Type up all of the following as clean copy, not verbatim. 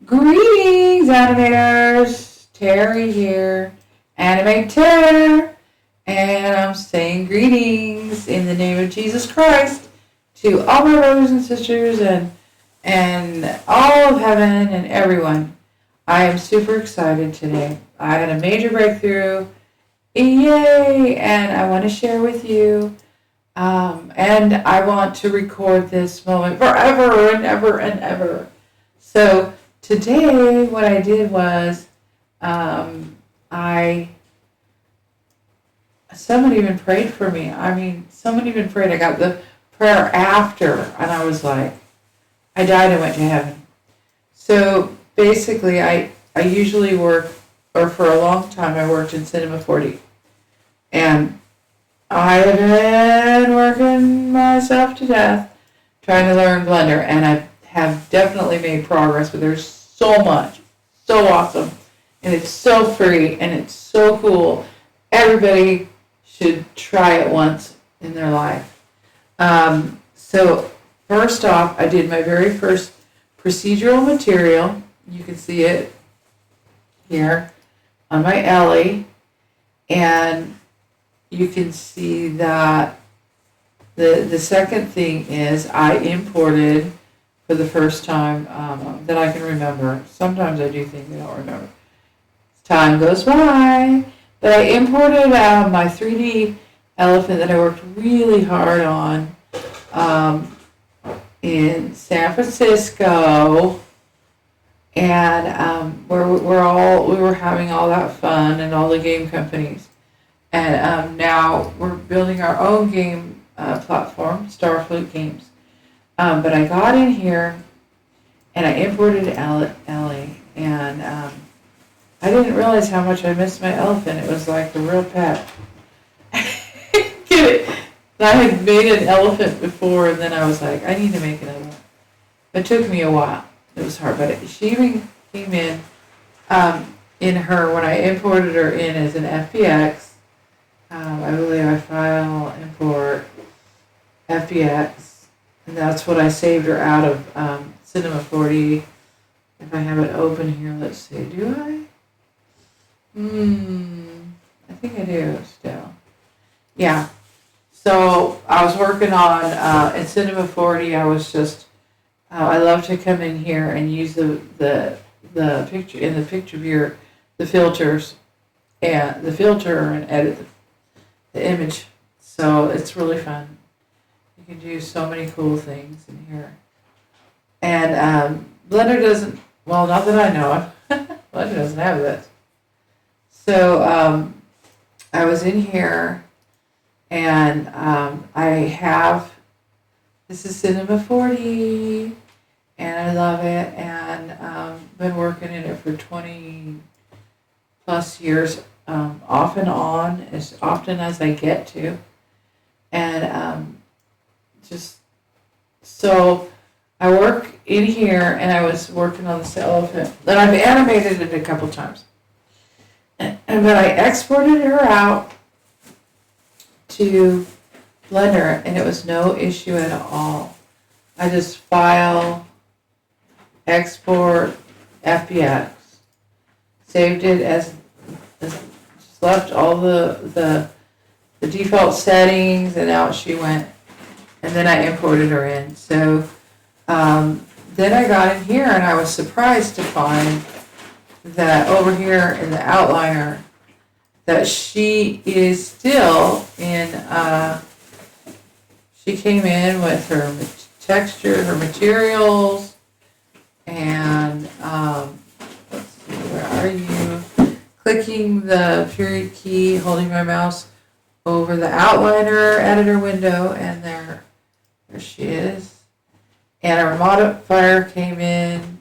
Greetings, animators! Terry here, Animator, and I'm saying greetings in the name of Jesus Christ to all my brothers and sisters and all of heaven and everyone. I am super excited today. I had a major breakthrough, yay! And I want to share with you. And I want to record this moment forever and ever and ever. So today, what I did was, someone even prayed for me. Someone even prayed. I got the prayer after, and I was like, I died and went to heaven. So basically, I usually work, or for a long time, I worked in Cinema 4D. And I have been working myself to death trying to learn Blender, and I have definitely made progress, but there's so much, so awesome, and it's so free, and it's so cool. Everybody should try it once in their life. So first off, I did my very first procedural material. You can see it here on my Ellie, and you can see that the second thing is I imported for the first time that I can remember. Sometimes I do things I don't remember. Time goes by. But I imported my 3D elephant that I worked really hard on in San Francisco. And where we were having all that fun and all the game companies. And now we're building our own game platform, Starflute Games. But I got in here and I imported Ellie, and I didn't realize how much I missed my elephant. It was like a real pet. Get it? I had made an elephant before, and then I was like, I need to make another one. It took me a while. It was hard, but she even came in her, when I imported her in as an FBX. I believe I file import FBX, and that's what I saved her out of Cinema 4D. If I have it open here, let's see, do I? I think I do still. Yeah. So I was working on in Cinema 4D. I was just I love to come in here and use the picture in the picture viewer, the filters and the filter and edit the image. So it's really fun. You can do so many cool things in here. And Blender doesn't, well, not that I know of. Blender doesn't have this. So I was in here, and I have, this is Cinema 4D, and I love it, and been working in it for 20 plus years, off and on, as often as I get to. And just, so I work in here, and I was working on this elephant, and I've animated it a couple times. But I exported her out to Blender, and it was no issue at all. I just file, export, FBX, saved it as just left all the default settings, and out she went. And then I imported her in. So then I got in here, and I was surprised to find that over here in the outliner that she is still in, she came in with her texture, her materials, and let's see, where are you? Clicking the period key, holding my mouse over the outliner editor window, and there she is. And our modifier came in.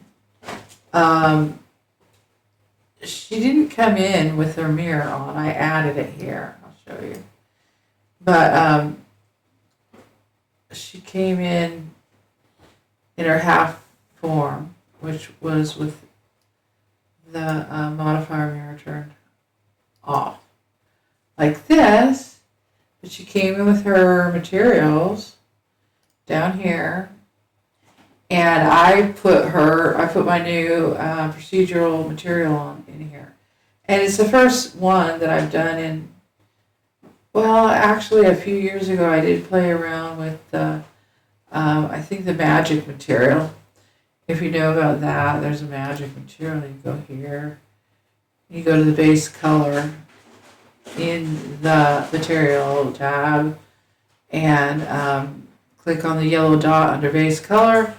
She didn't come in with her mirror on. I added it here. I'll show you. But she came in her half form, which was with the modifier mirror turned off. Like this. But she came in with her materials down here. And I put my new procedural material on in here. And it's the first one that I've done in, well, actually a few years ago I did play around with I think the magic material. If you know about that, there's a magic material. You go here, you go to the base color in the material tab, and click on the yellow dot under base color,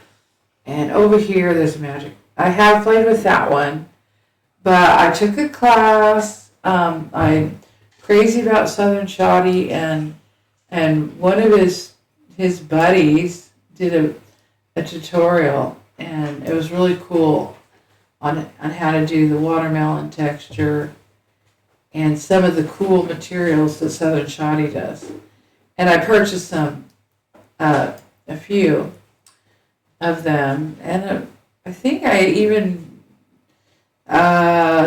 and over here there's a magic. I have played with that one, but I took a class. I'm crazy about Southern Shoddy, and one of his buddies did a tutorial, and it was really cool on how to do the watermelon texture and some of the cool materials that Southern Shoddy does. And I purchased some, a few of them, and I think I even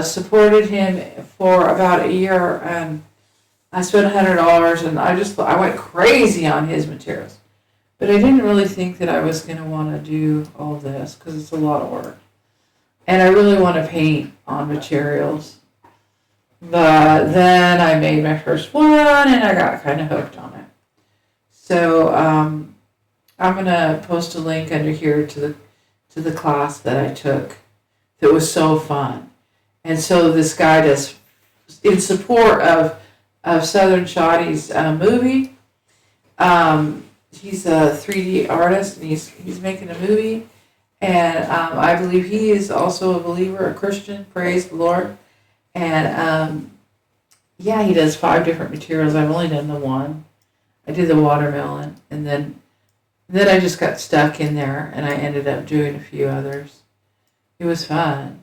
supported him for about a year, and I spent $100, and I went crazy on his materials. But I didn't really think that I was going to want to do all this because it's a lot of work. And I really want to paint on materials. But then I made my first one, and I got kind of hooked on it. So I'm going to post a link under here to the class that I took that was so fun. And so this guy does, in support of Southern Shoddy's movie. He's a 3D artist, and he's making a movie, and I believe he is also a believer, a Christian. Praise the Lord. And yeah, he does 5 different materials. I've only done the one. I did the watermelon, and then I just got stuck in there, and I ended up doing a few others. It was fun.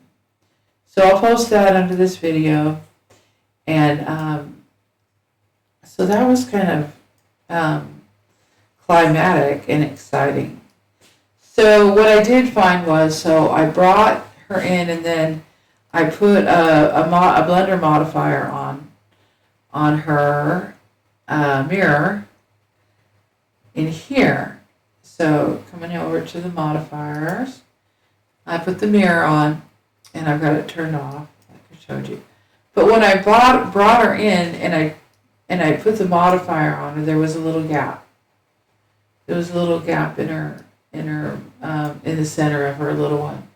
So I'll post that under this video, and so that was kind of climatic and exciting. So what I did find was, so I brought her in, and then I put a blender modifier on her mirror in here. So coming over to the modifiers, I put the mirror on, and I've got it turned off, like I showed you. But when I brought her in, and I put the modifier on her, there was a little gap. There was a little gap in the center of her little one.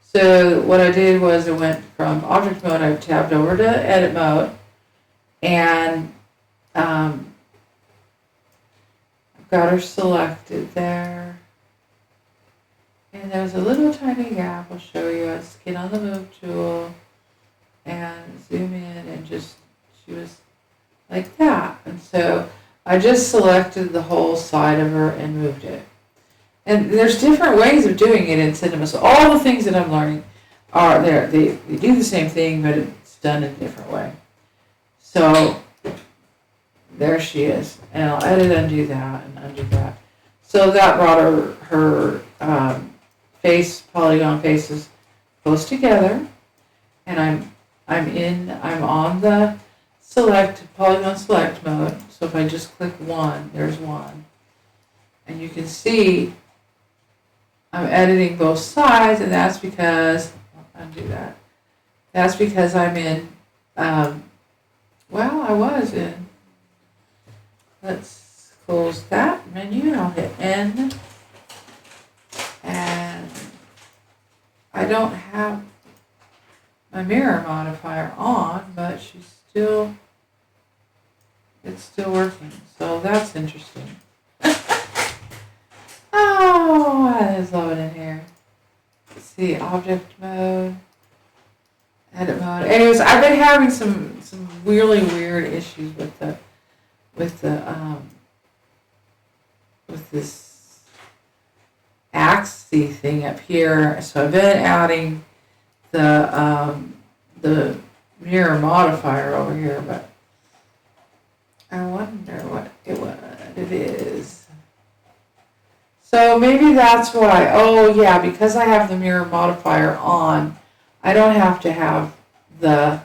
So what I did was I went from object mode, I tabbed over to edit mode, and I've got her selected there. And there's a little tiny gap. I'll show you. I skin on the move tool and zoom in, and she was like that. And so I just selected the whole side of her and moved it. And there's different ways of doing it in Cinema. So all the things that I'm learning are there. They do the same thing, but it's done in a different way. So there she is. And I'll edit, undo that, and undo that. So that brought her polygon faces close together. And I'm on the polygon select mode. So if I just click one, there's one. And you can see I'm editing both sides, and that's because, undo that. That's because I'm in, I was in, let's close that menu, and I'll hit N. And I don't have my mirror modifier on, but it's still working. So that's interesting. Oh, I just love it in here. Let's see, object mode, edit mode. Anyways, I've been having some really weird issues with this axis thing up here. So I've been adding the mirror modifier over here, but I wonder what it is. So maybe that's why. Oh yeah, because I have the mirror modifier on, I don't have to have the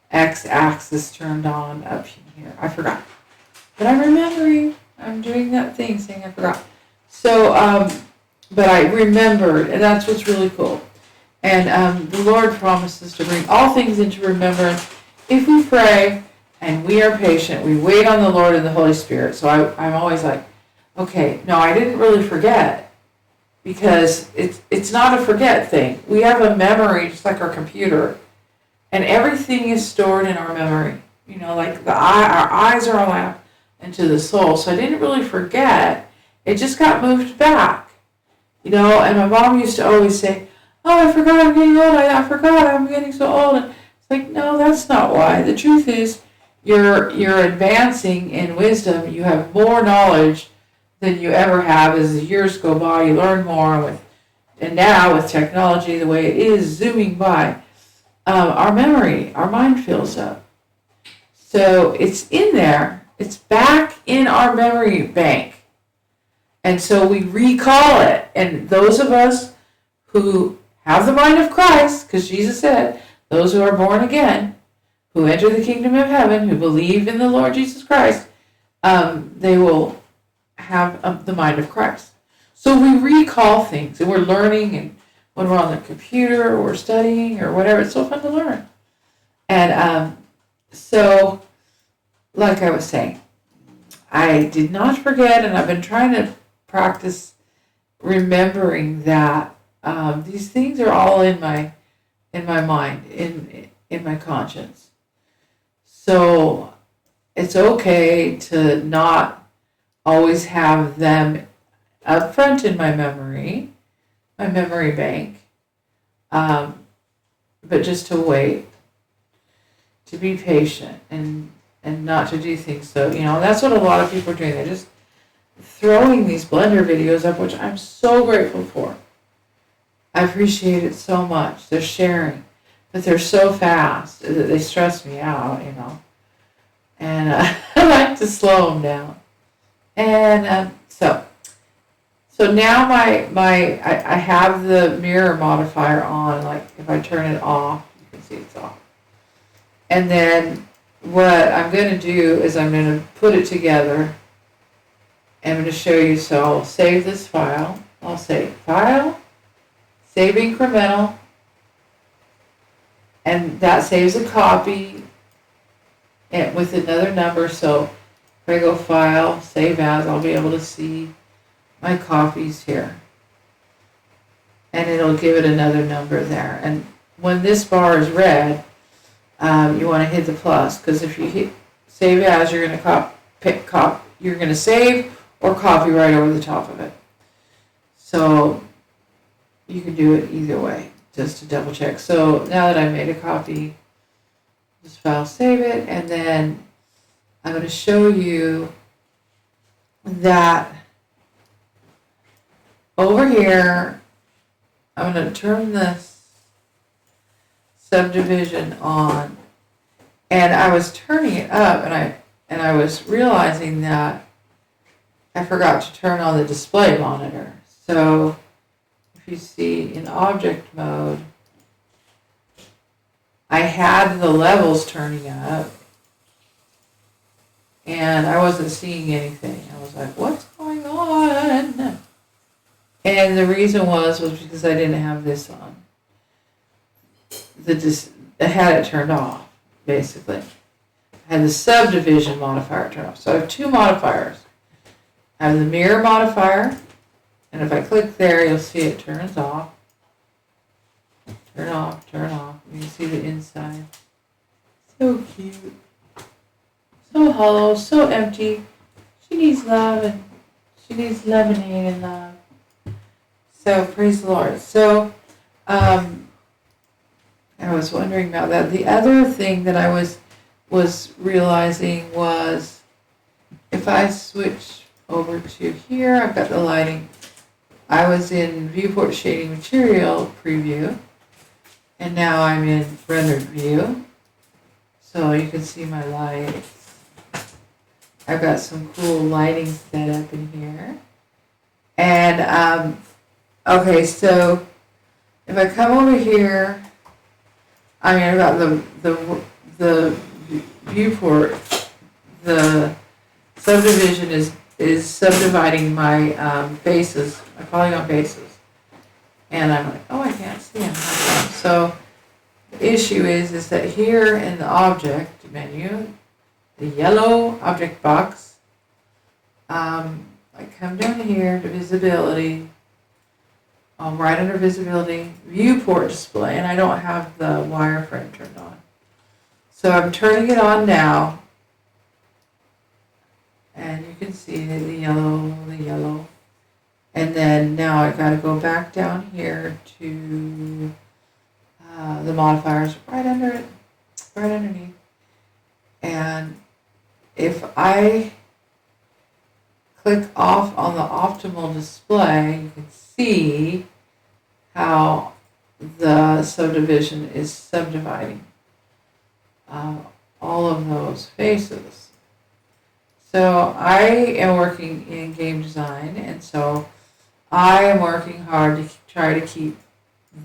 x-axis turned on up here. I forgot. But I'm remembering. I'm doing that thing saying I forgot. So but I remembered, and that's what's really cool. And the Lord promises to bring all things into remembrance if we pray and we are patient. We wait on the Lord and the Holy Spirit. So I'm always like, okay, no, I didn't really forget, because it's not a forget thing. We have a memory just like our computer, and everything is stored in our memory. Like our eyes are a lamp into the soul. So I didn't really forget. It just got moved back. And my mom used to always say, oh, I forgot I'm getting old. I forgot I'm getting so old. And it's like, no, that's not why. The truth is, you're advancing in wisdom. You have more knowledge than you ever have as the years go by. You learn more and now with technology, the way it is zooming by, our memory, our mind fills up. So it's in there. It's back in our memory bank. And so we recall it. And those of us who have the mind of Christ, because Jesus said, those who are born again, who enter the kingdom of heaven, who believe in the Lord Jesus Christ, they will have the mind of Christ. So we recall things, and we're learning, and when we're on the computer, or we're studying, or whatever, it's so fun to learn. And so, like I was saying, I did not forget, and I've been trying to practice remembering that these things are all in my mind, in my conscience. So it's okay to not always have them up front in my memory bank, but just to wait, to be patient, and not to do things. So, that's what a lot of people are doing. They're just throwing these Blender videos up, which I'm so grateful for. I appreciate it so much. They're sharing, but they're so fast that they stress me out, And I like to slow them down. And so now I have the mirror modifier on. Like if I turn it off, you can see it's off. And then what I'm going to do is I'm going to put it together. I'm going to show you. So I'll save this file. I'll say File, Save Incremental, and that saves a copy and with another number. So if I go File, Save As, I'll be able to see my copies here. And it'll give it another number there. And when this bar is red, you want to hit the plus, because if you hit Save As, you're going to you're going to save or copy right over the top of it. So you can do it either way, just to double check. So now that I've made a copy, just File, save it, and then I'm going to show you that over here, I'm going to turn this subdivision on, and I was turning it up, and I was realizing that I forgot to turn on the display monitor. So if you see in object mode, I had the levels turning up, and I wasn't seeing anything. I was like, what's going on? And the reason was because I didn't have this on. I had it turned off, basically. I had the subdivision modifier turned off. So I have two modifiers. I have the mirror modifier, and if I click there, you'll see it turns off. Turn off, turn off. You can see the inside. So cute. So hollow, so empty. She needs love, and she needs lemonade and love. So praise the Lord. So I was wondering about that. The other thing that I was realizing was if I switch over to here, I've got the lighting. I was in viewport shading material preview, and now I'm in rendered view. So you can see my lights. I've got some cool lighting set up in here. And okay, so if I come over here, I've got the viewport. The subdivision is subdividing my faces my polygon faces. And I'm like, oh, I can't see them. So the issue is that here in the object menu, the yellow object box, I come down here to visibility, right under visibility, viewport display, and I don't have the wireframe turned on. So I'm turning it on now, and you can see the yellow. And then now I got to go back down here to the modifiers right under it, right underneath. And if I click off on the optimal display, you can see how the subdivision is subdividing all of those faces. So I am working in game design, and so I am working hard to try to keep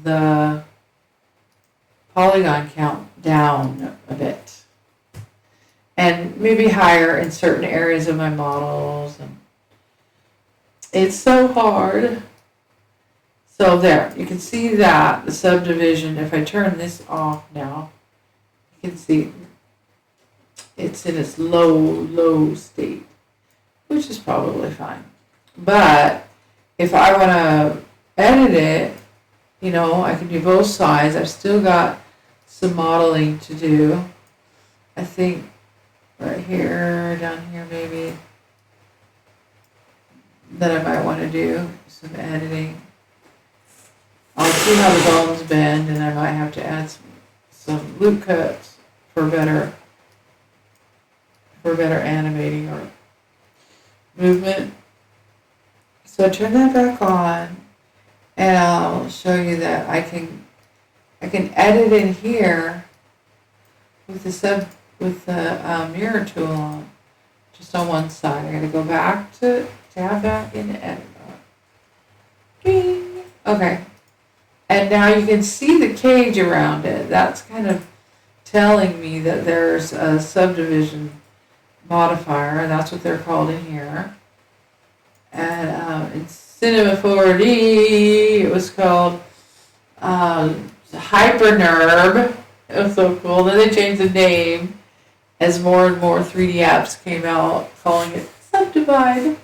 the polygon count down a bit, and maybe higher in certain areas of my models. And it's so hard. So there, you can see that the subdivision, if I turn this off now, you can see it's in its low state, which is probably fine. But if I want to edit it, I can do both sides. I've still got some modeling to do. I think right here, down here maybe, that I might want to do some editing. I'll see how the bones bend, and I might have to add some loop cuts for better animating or movement. So I turn that back on, and I'll show you that I can edit in here with the mirror tool on, just on one side. I got to go back to tab back into edit mode. Ding. Okay, and now you can see the cage around it. That's kind of telling me that there's a subdivision modifier, and that's what they're called in here. And in Cinema 4D, it was called HyperNerb. It was so cool. Then they changed the name as more and more 3D apps came out, calling it Subdivide.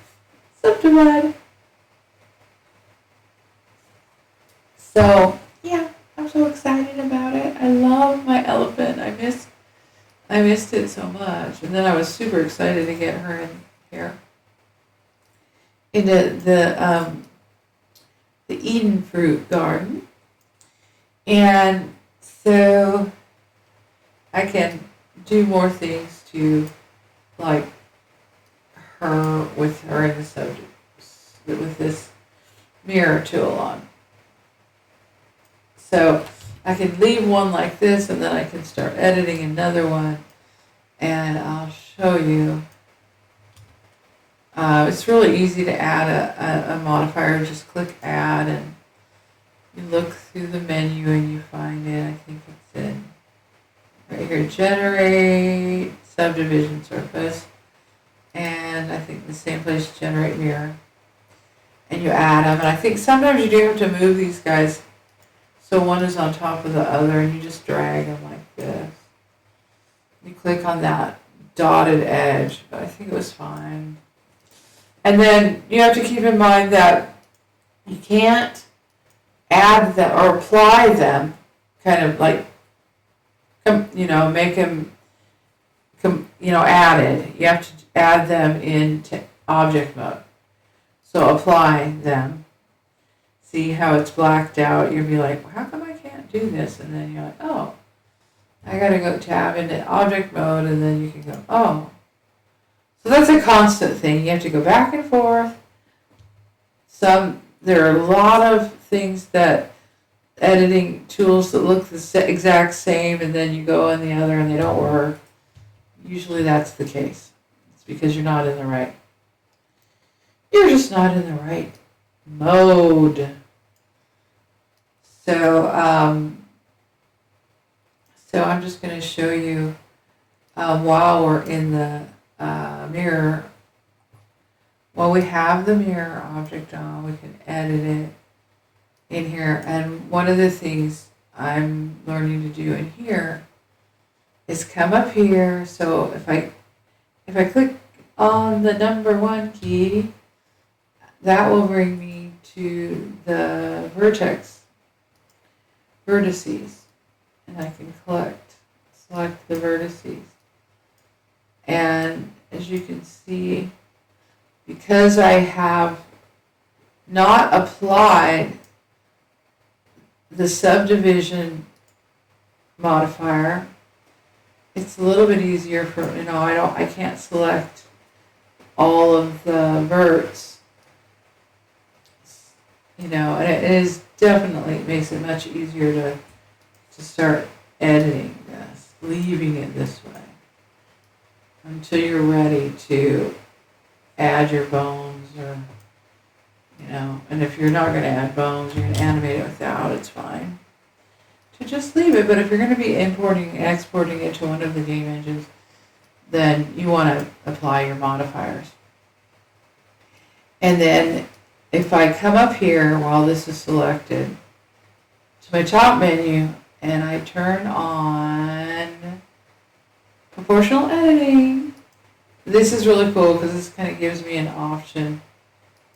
So yeah, I'm so excited about it. I love my elephant. I missed it so much, and then I was super excited to get her in here into the Eden fruit garden, and so I can do more things to like her with her in the subject with this mirror tool on. So I can leave one like this, and then I can start editing another one, and I'll show you. It's really easy to add a modifier. Just click add, and you look through the menu and you find it. I think it's in right here, generate subdivision surface, and I think the same place, generate mirror, and you add them. And I think sometimes you do have to move these guys so one is on top of the other, and you just drag them like this. You click on that dotted edge, but I think it was fine. And then you have to keep in mind that you can't add them or apply them, kind of like, make them, added. You have to add them into object mode. So apply them. See how it's blacked out. You'll be like, well, how come I can't do this? And then you're like, oh, I gotta go tab into object mode, and then you can go, oh. So that's a constant thing. You have to go back and forth. There are a lot of things that editing tools that look the exact same, and then you go on the other and they don't work. Usually that's the case. It's because you're just not in the right mode. So I'm just going to show you while we're in the mirror while we have the mirror object on, we can edit it in here. And one of the things I'm learning to do in here is come up here. So if I click on the number 1 key, that will bring me to the vertices, and I can select the vertices. And as you can see, because I have not applied the subdivision modifier, it's a little bit easier for, I can't select all of the verts, and it is definitely makes it much easier to start editing this, leaving it this way until you're ready to add your bones, or and if you're not going to add bones, you're going to animate it without, it's fine to just leave it. But if you're going to be importing and exporting it to one of the game engines, then you want to apply your modifiers. And then if I come up here while this is selected to my top menu and I turn on proportional editing, this is really cool because this kind of gives me an option.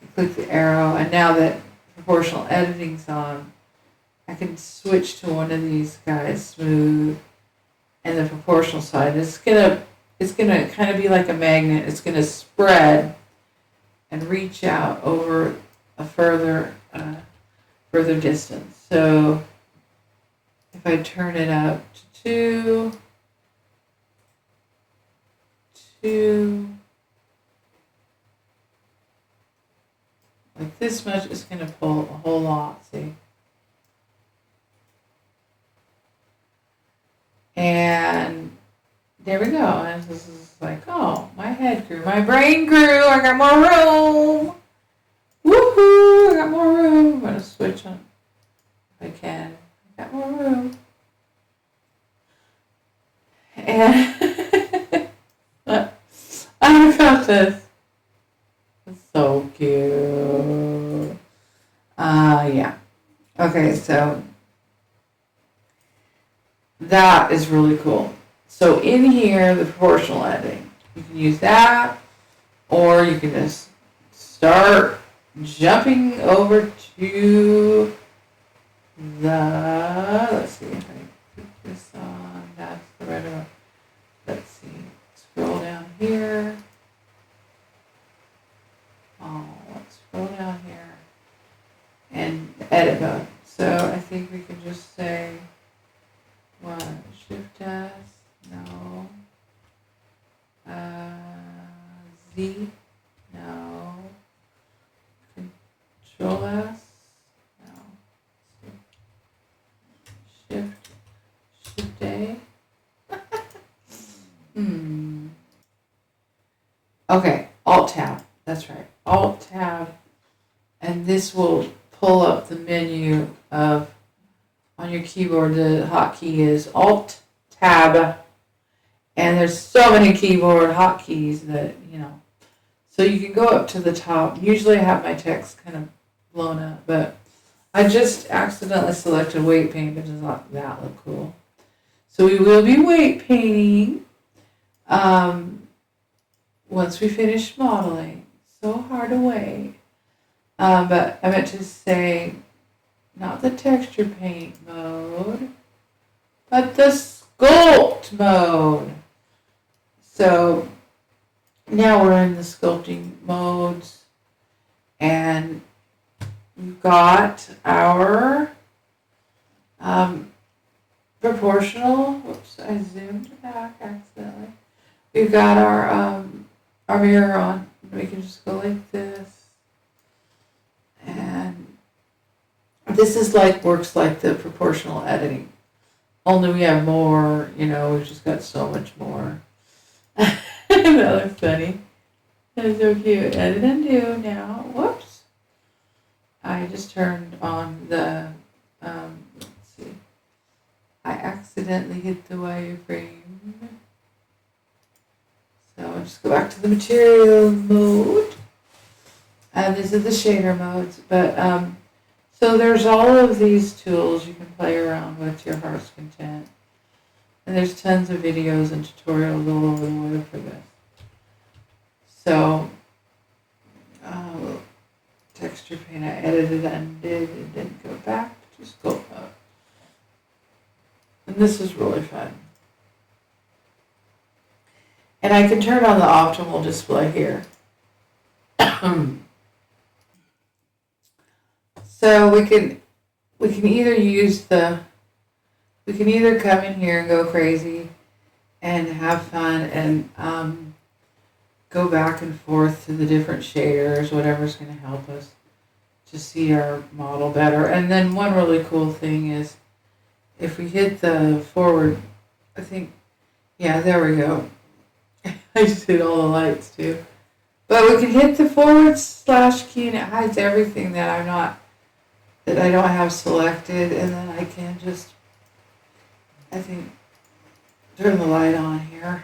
I click the arrow, and now that proportional editing's on, I can switch to one of these guys, smooth, and the proportional side. It's gonna kind of be like a magnet. It's gonna spread and reach out over a further distance. So if I turn it up to 2, like this much, is going to pull a whole lot, see? And there we go. And this is like, oh, my head grew, my brain grew, I got more room. Woohoo, I got more room. I'm going to switch on if I can. I got more room. And I got this. It's so cute. Yeah. Okay, so that is really cool. So in here, the proportional editing, you can use that, or you can just start jumping over to let's see if I put this on, that's the right one. Let's see, scroll down here. Oh, let's scroll down here and edit mode. So I think we can just say, what, Shift S, no, Z, no, Control S, no, Shift A. Okay, Alt Tab, that's right, Alt Tab, and this will pull up the menu of, on your keyboard, the hotkey is Alt Tab, and there's so many keyboard hotkeys that, so you can go up to the top. Usually I have my text kind of blown up, but I just accidentally selected weight paint, but does not that look cool? So we will be weight painting once we finish modeling. So hard to wait. But I meant to say, not the texture paint mode, but the sculpt mode. So now we're in the sculpting modes, and we've got our proportional. Whoops, I zoomed back accidentally. We've got our mirror on. We can just go like this, and this is works like the proportional editing. Only we have more. We've just got so much more. That looks funny. That's so cute. Edit and undo now. Whoops. I just turned on the, let's see. I accidentally hit the wireframe. So I'll just go back to the material mode. These are the shader modes, but so there's all of these tools you can play around with to your heart's content. And there's tons of videos and tutorials all over the web for this. So, texture paint, I edited, undid, and didn't go back to sculpt mode. And this is really fun. And I can turn on the optimal display here. So we can either come in here and go crazy and have fun and go back and forth to the different shaders, whatever's going to help us to see our model better. And then one really cool thing is if we hit the forward, I think, yeah, there we go. I just hit all the lights too. But we can hit the / key and it hides everything that I don't have selected, and then I can just, I think, turn the light on here,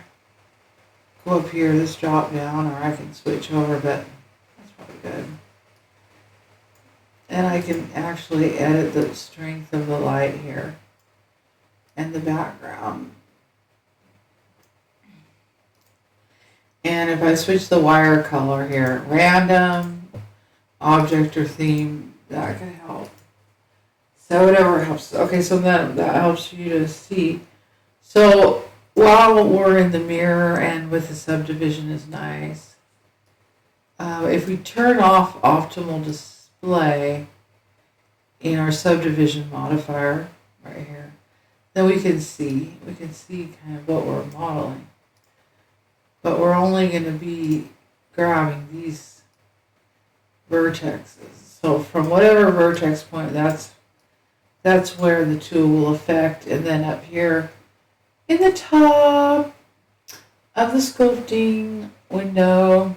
go up here, this drop down, or I can switch over, but that's probably good. And I can actually edit the strength of the light here and the background. And if I switch the wire color here, random, object, or theme, that can help. So whatever helps. Okay, so that helps you to see. So while we're in the mirror and with the subdivision is nice, if we turn off optimal display in our subdivision modifier right here, then we can see kind of what we're modeling. But we're only going to be grabbing these vertexes. So from whatever vertex point, that's where the tool will affect. And then up here in the top of the sculpting window,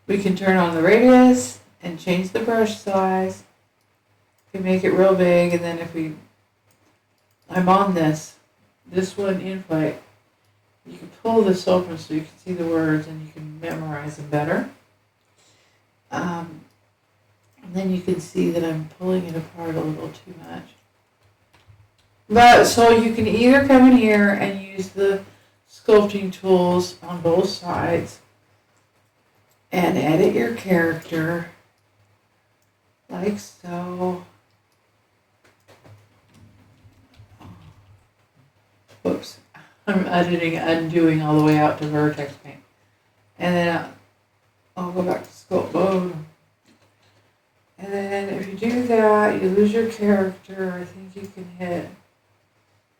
we can turn on the radius and change the brush size. We can make it real big, and then I'm on this one input, you can pull this open so you can see the words and you can memorize them better. And then you can see that I'm pulling it apart a little too much. But so you can either come in here and use the sculpting tools on both sides and edit your character like so. Whoops. I'm undoing all the way out to vertex paint. And then I'll go back to sculpt mode. And then if you do that, you lose your character. I think you can hit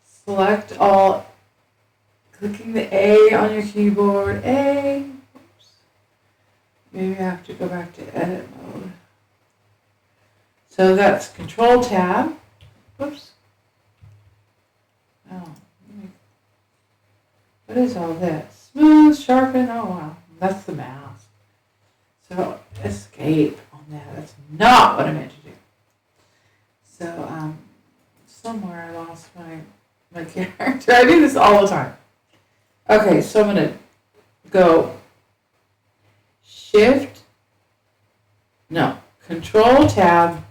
select all, clicking the A on your keyboard. A. Oops. Maybe I have to go back to edit mode. So that's Control Tab. Whoops. Oh. What is all this? Smooth, sharpen. Oh wow. That's the mouse. So escape. That's not what I meant to do. So, somewhere I lost my character. I do this all the time. Okay, so I'm going to go Control Tab,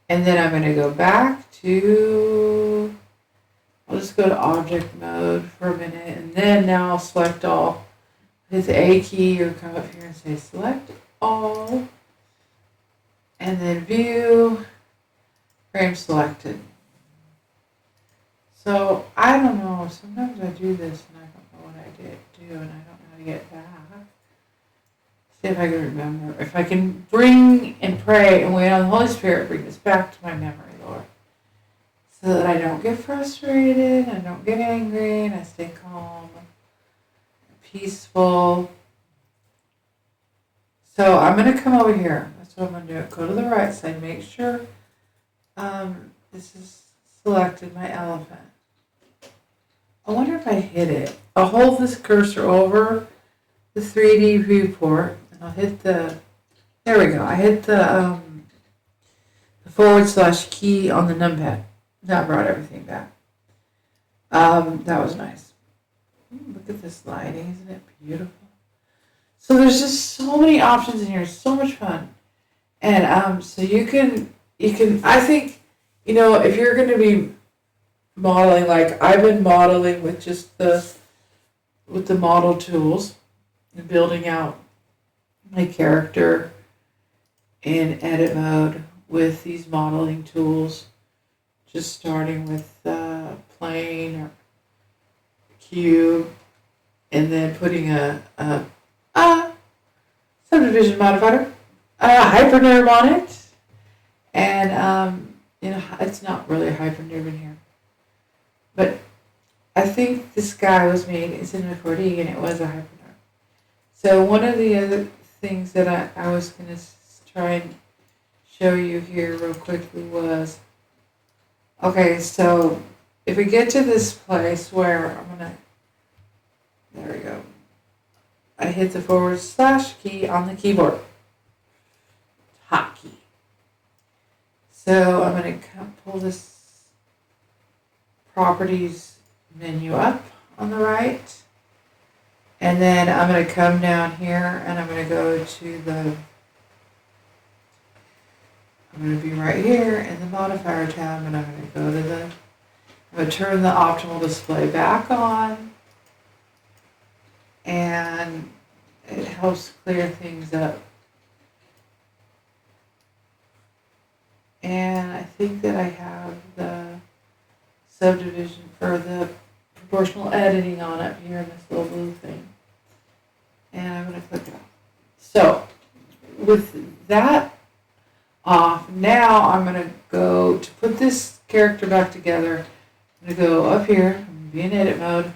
and then I'm going to go back to, I'll just go to object mode for a minute, and then now I'll select all. Hit the A key or come up here and say select all, and then view, frame selected. So I don't know, sometimes I do this and I don't know what I do and I don't know how to get back. See if I can remember. If I can bring and pray and wait on the Holy Spirit, bring this back to my memory, Lord. So that I don't get frustrated, I don't get angry, and I stay calm, peaceful. So I'm going to come over here. That's what I'm going to do. Go to the right side. Make sure this is selected, my elephant. I wonder if I hit it. I'll hold this cursor over the 3D viewport, and I'll hit the, there we go. I hit the / key on the numpad. That brought everything back. That was nice. Look at this lighting. Isn't it beautiful? So there's just so many options in here. It's so much fun. And so you can, I think, if you're going to be modeling, like I've been modeling with just with the model tools and building out my character in edit mode with these modeling tools, just starting with plane or cube, and then putting a subdivision modifier, a hypernerve on it, and it's not really a hypernerve in here, but I think this guy was made in Cinema 4D, and it was a hypernerve. So one of the other things that I was going to try and show you here real quickly was, okay, so if we get to this place where there we go, I hit the / key on the keyboard, hotkey. So I'm going to pull this properties menu up on the right, and then I'm going to come down here and I'm going to go to I'm going to be right here in the modifier tab, and I'm going to go to I'm going to turn the optimal display back on, and it helps clear things up. And I think that I have the subdivision for the proportional editing on up here in this little blue thing. And I'm going to click it off. So with that off, now I'm going to go to put this character back together. I'm going to go up here, I'm going to be in edit mode,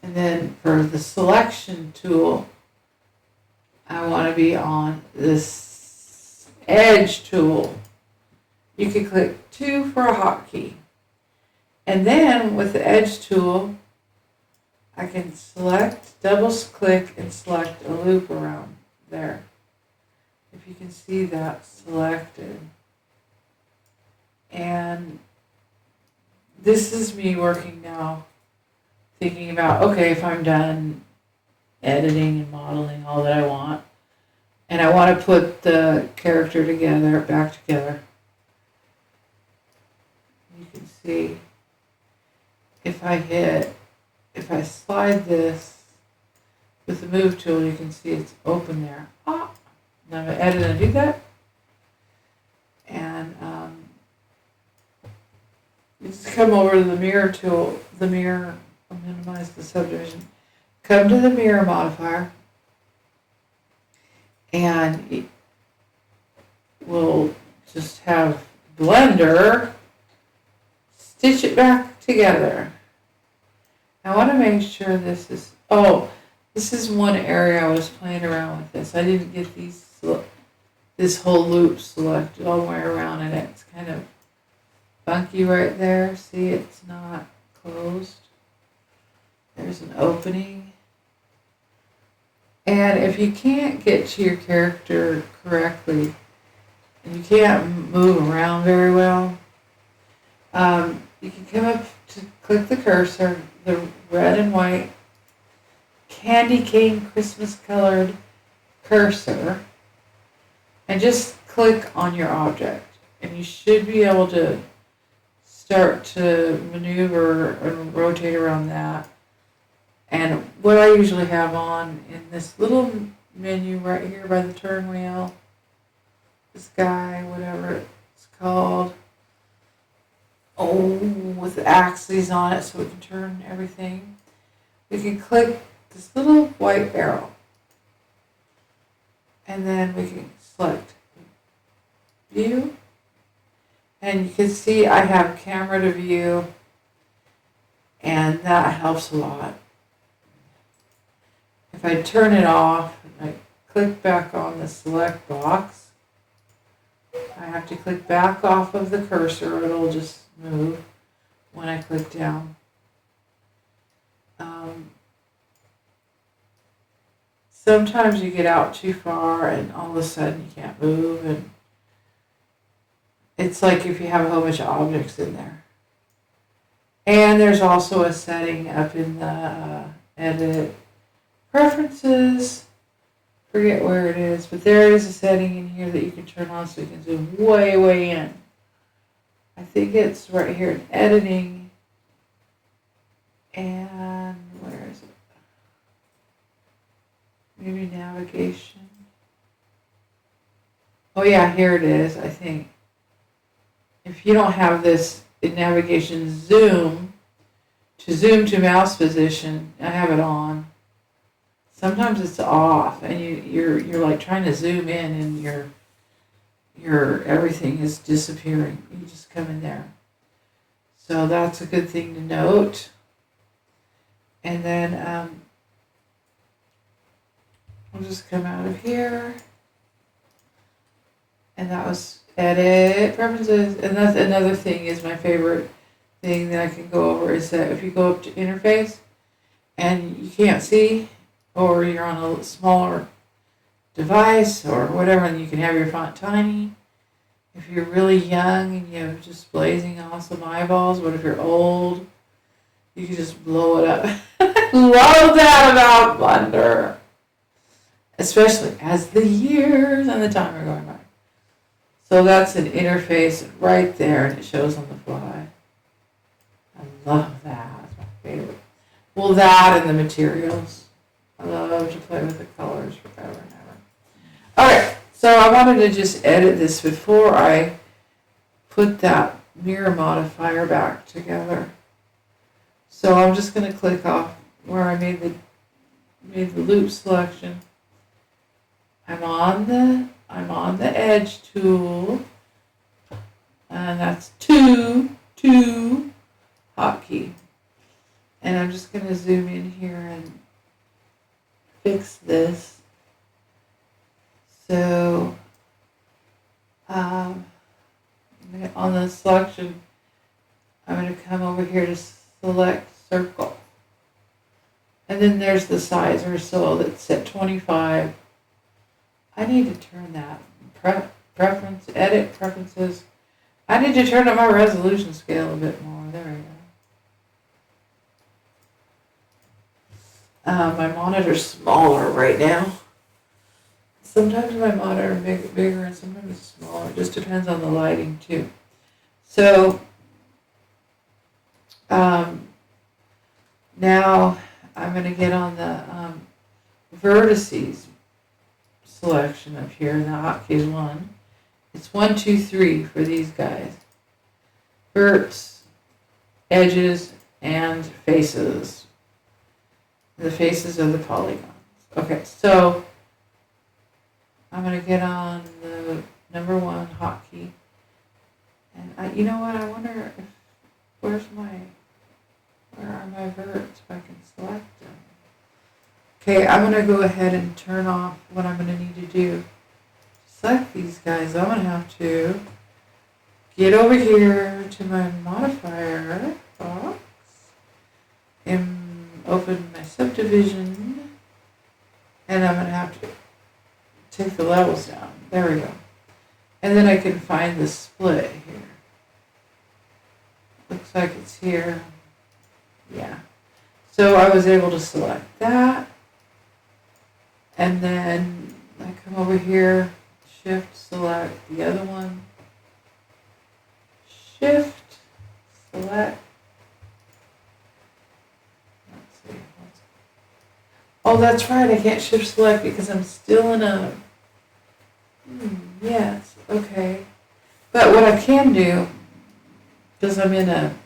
and then for the selection tool, I want to be on this edge tool. You can click 2 for a hotkey. And then with the edge tool, I can select, double click, and select a loop around there. If you can see that selected. And this is me working now, thinking about, okay, if I'm done editing and modeling all that I want, and I want to put the character back together. You can see if I slide this with the move tool, you can see it's open there. Now I'm going to edit and do that. And you just come over to the mirror tool, I'll minimize the subdivision. Come to the mirror modifier, and we'll just have Blender stitch it back together. I want to make sure this is one area I was playing around with this. I didn't get this whole loop selected all the way around, and it's kind of funky right there. See, it's not closed. There's an opening. And if you can't get to your character correctly, and you can't move around very well, you can come up to click the cursor, the red and white candy cane Christmas colored cursor, and just click on your object. And you should be able to start to maneuver and rotate around that. And what I usually have on in this little menu right here by the turn wheel, this guy, whatever it's called, with the axes on it so we can turn everything. We can click this little white arrow, and then we can select view, and you can see I have camera to view, and that helps a lot. If I turn it off and I click back on the select box, I have to click back off of the cursor or it'll just move when I click down. Sometimes you get out too far and all of a sudden you can't move, and it's like if you have a whole bunch of objects in there. And there's also a setting up in the edit preferences Forget where it is, but there is a setting in here that you can turn on so you can zoom way, way in. I think it's right here in editing. And where is it? Maybe navigation. Oh yeah, here it is, I think. If you don't have this in navigation zoom to mouse position, I have it on. Sometimes it's off, and you're like trying to zoom in, and your everything is disappearing. You just come in there. So that's a good thing to note. And then I'll just come out of here. And that was edit preferences. And that's another thing is my favorite thing that I can go over is that if you go up to interface and you can't see, or you're on a smaller device or whatever, and you can have your font tiny. If you're really young and you have just blazing awesome eyeballs, but if you're old, you can just blow it up. I love that about Blender. Especially as the years and the time are going by. So that's an interface right there, and it shows on the fly. I love that. It's my favorite. Well, that and the materials. I love to play with the colors forever and ever. Okay, so I wanted to just edit this before I put that mirror modifier back together. So I'm just going to click off where I made the loop selection. I'm on the edge tool, and that's two hotkey. And I'm just going to zoom in here and fix this. So on the selection, I'm going to come over here to select circle. And then there's the size or so that's set 25. I need to turn that edit preferences. I need to turn up my resolution scale a bit more. There we go. My monitor's smaller right now. Sometimes my monitor is bigger and sometimes it's smaller. It just depends on the lighting too. So now I'm going to get on the vertices selection up here, and the hotkey is 1. It's 1, 2, 3 for these guys. Verts, edges, and faces. The faces are the polygons. Okay, so I'm going to get on the number 1 hotkey. And you know what, I wonder if, where are my verts, if I can select them. Okay, I'm going to go ahead and turn off what I'm going to need to do. Select these guys. I'm going to have to get over here to my modifier box and open my subdivision. And I'm going to have to take the levels down. There we go. And then I can find the split here. Looks like it's here. Yeah. So I was able to select that. And then I come over here, shift, select the other one. Shift, select. Let's see. Oh, that's right. I can't shift select because I'm still in a... yes, okay. But what I can do, because I'm in a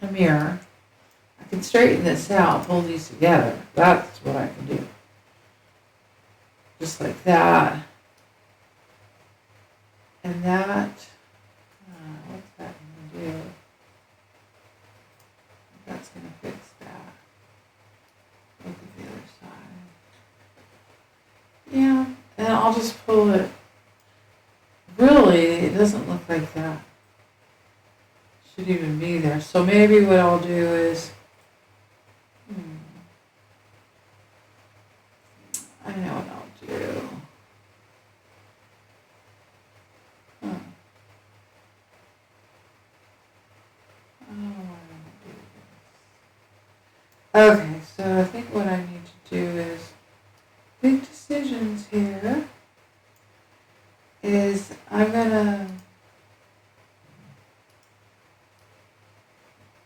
mirror, I can straighten this out, pull these together. That's what I can do. Just like that. And that, what's that going to do? That's going to fix that. Look at the other side. Yeah, and I'll just pull it. Really, it doesn't look like that. Should even be there. So maybe what I'll do is, I know what I'll do. Okay, so I think what I need to do is, I think to see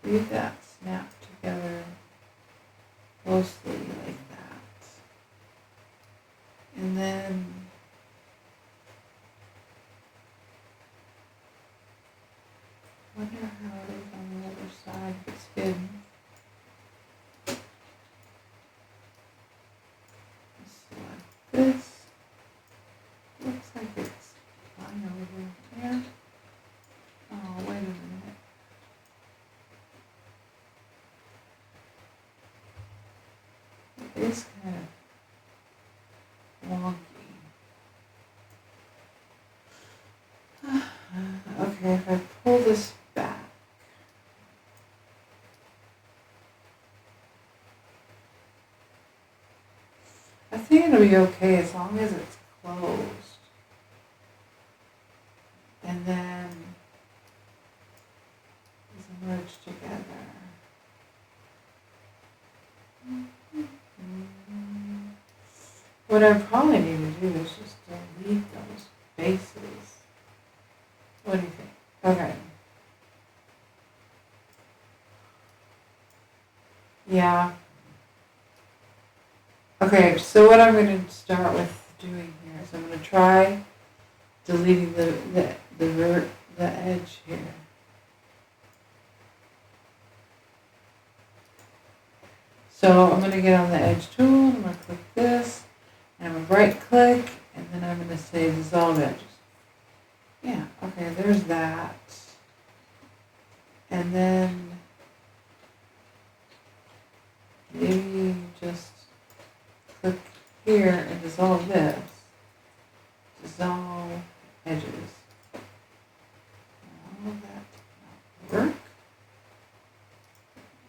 leave that snap together closely like that. And then wonder how it is on the other side if it's hidden. So like this. Looks like it's fine over there. Oh, wait a minute. It is kind of wonky. Okay, if I pull this back. I think it'll be okay as long as it's closed. And then these merge together. What I probably need to do is just delete those faces. What do you think? Okay. Yeah. Okay, so what I'm going to start with doing here is I'm going to try deleting the edge here. So I'm going to get on the edge tool, and I'm going to click this, and I'm going to right click, and then I'm going to say dissolve edges. Yeah, okay, there's that. And then maybe just click here and dissolve this. Dissolve edges. No, that did not work.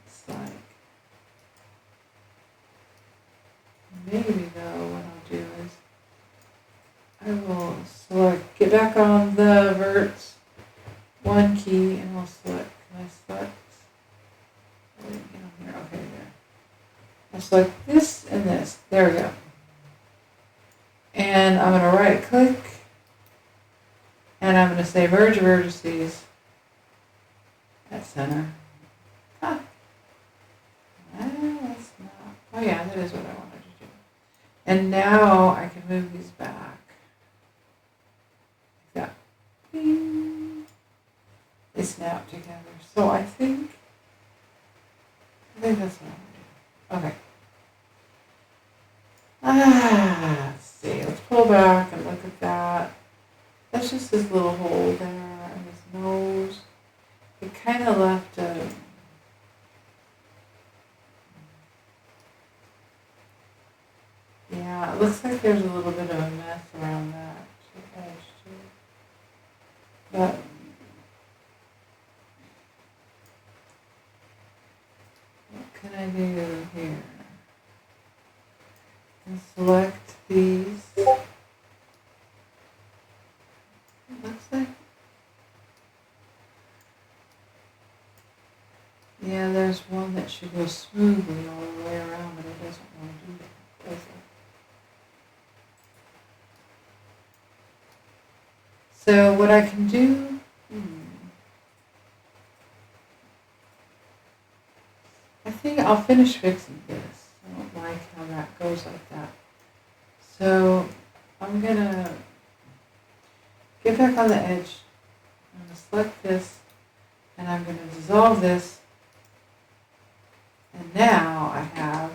It's like, maybe though what I'll do is I will select, get back on the verts, one key, and I'll select, can I select? Oh, get on here, okay, there. I'll select this and this, there we go. And I'm going to right click, and I'm going to say merge vertices at center. Huh. That's not, oh yeah, that is what I wanted to do. And now I can move these back. Like that. Bing. They snap together. So I think that's what I'm going to do. Okay. Let's see. Let's pull back and look at that. That's just his little hole there and his nose. It kind of left a... Yeah, it looks like there's a little bit of a mess around that edge too. But what can I do here? And select these. It looks like, yeah, there's one that should go smoothly all the way around, but it doesn't want to do that, does it? So what I can do, I think I'll finish fixing this. I don't like how that goes like that. So I'm going to get back on the edge. I'm going to select this, and I'm going to dissolve this. And now I have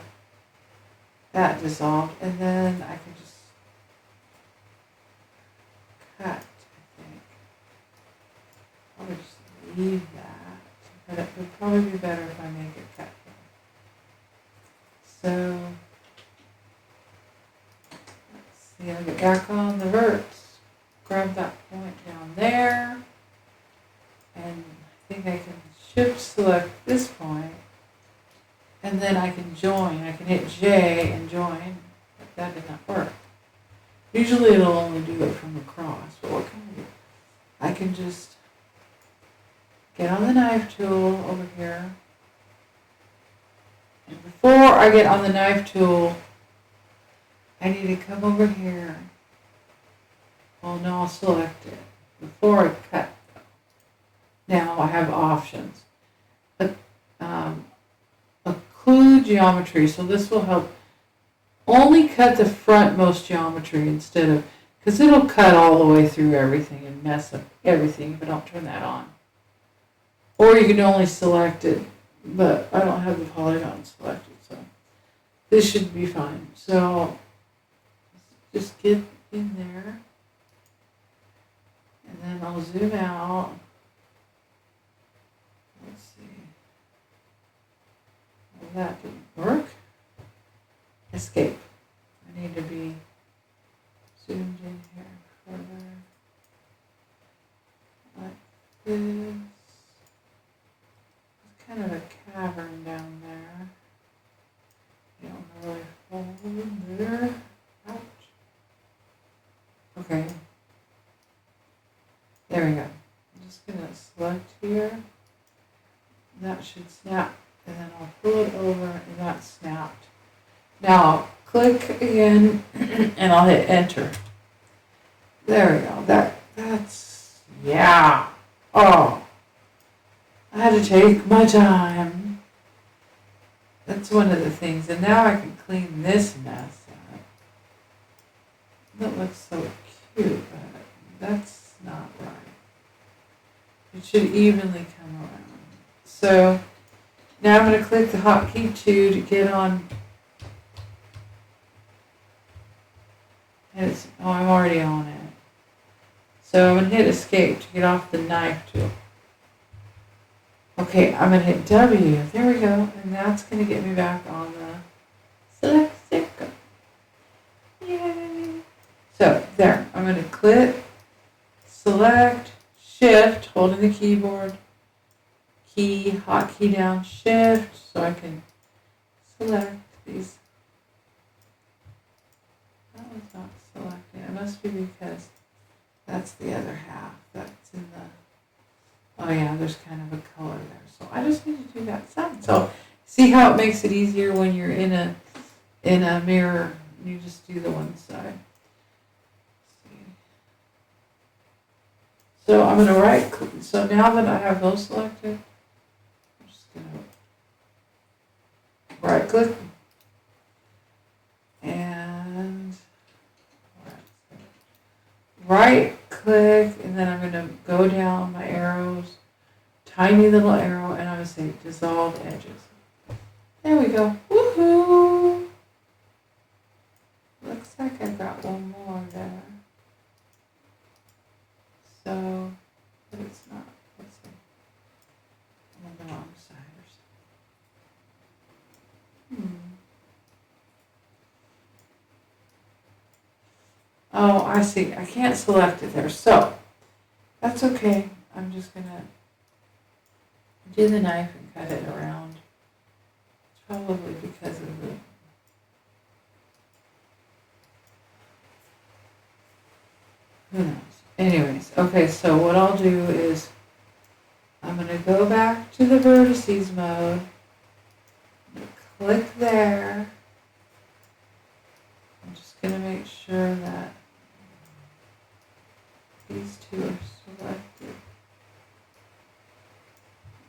that dissolved, and then I can just cut, I think. I'll just leave that, but it would probably be better if I make it cut here. So, let's see, I'll get back on the verts, grab that point down there, and I think I can shift select this point, and then I can join. I can hit J and join, but that did not work. Usually it'll only do it from across, but what can I do? I can just get on the knife tool over here. And before I get on the knife tool, I need to come over here. Oh no, I'll select it before I cut. Now I have options. But occlude geometry. So this will help only cut the frontmost geometry instead of, because it'll cut all the way through everything and mess up everything if I don't turn that on. Or you can only select it, but I don't have the polygon selected, so this should be fine. So just get in there, and then I'll zoom out. Let's see. Well, that didn't work. Escape. I need to be zoomed in here further. Like this. It's kind of a cavern down there. You don't really hold in there. Ouch. Okay. There we go. I'm just going to select here. That should snap. And then I'll pull it over and that snapped. Now I'll click again and I'll hit enter. There we go. That's, yeah. Oh. I had to take my time. That's one of the things. And now I can clean this mess up. That looks so cute, but that's not right. It should evenly come around. So now I'm going to click the hotkey 2 to get on. And I'm already on it. So I'm going to hit escape to get off the knife tool. Okay, I'm going to hit W. There we go. And that's going to get me back on the select circle. Yay. So there, I'm going to click, select, shift, holding the keyboard, key, hotkey down, shift, so I can select these. That was not selecting. It must be because that's the other half. That's in the, oh yeah, there's kind of a color there. So I just need to do that side. So see how it makes it easier when you're in a mirror. You just do the one side. So I'm going to right click. So now that I have those selected, I'm just going to right click and right click, and then I'm going to go down my arrows, tiny little arrow, and I'm going to say dissolve edges. There we go. Woohoo! Looks like I've got one more there. So, but it's not. Let's see. I'm on the wrong side or something. Oh, I see. I can't select it there. So, that's okay. I'm just going to do the knife and cut it around. It's probably because of the... Who knows? Anyways, okay, so what I'll do is I'm going to go back to the vertices mode, click there. I'm just going to make sure that these two are selected.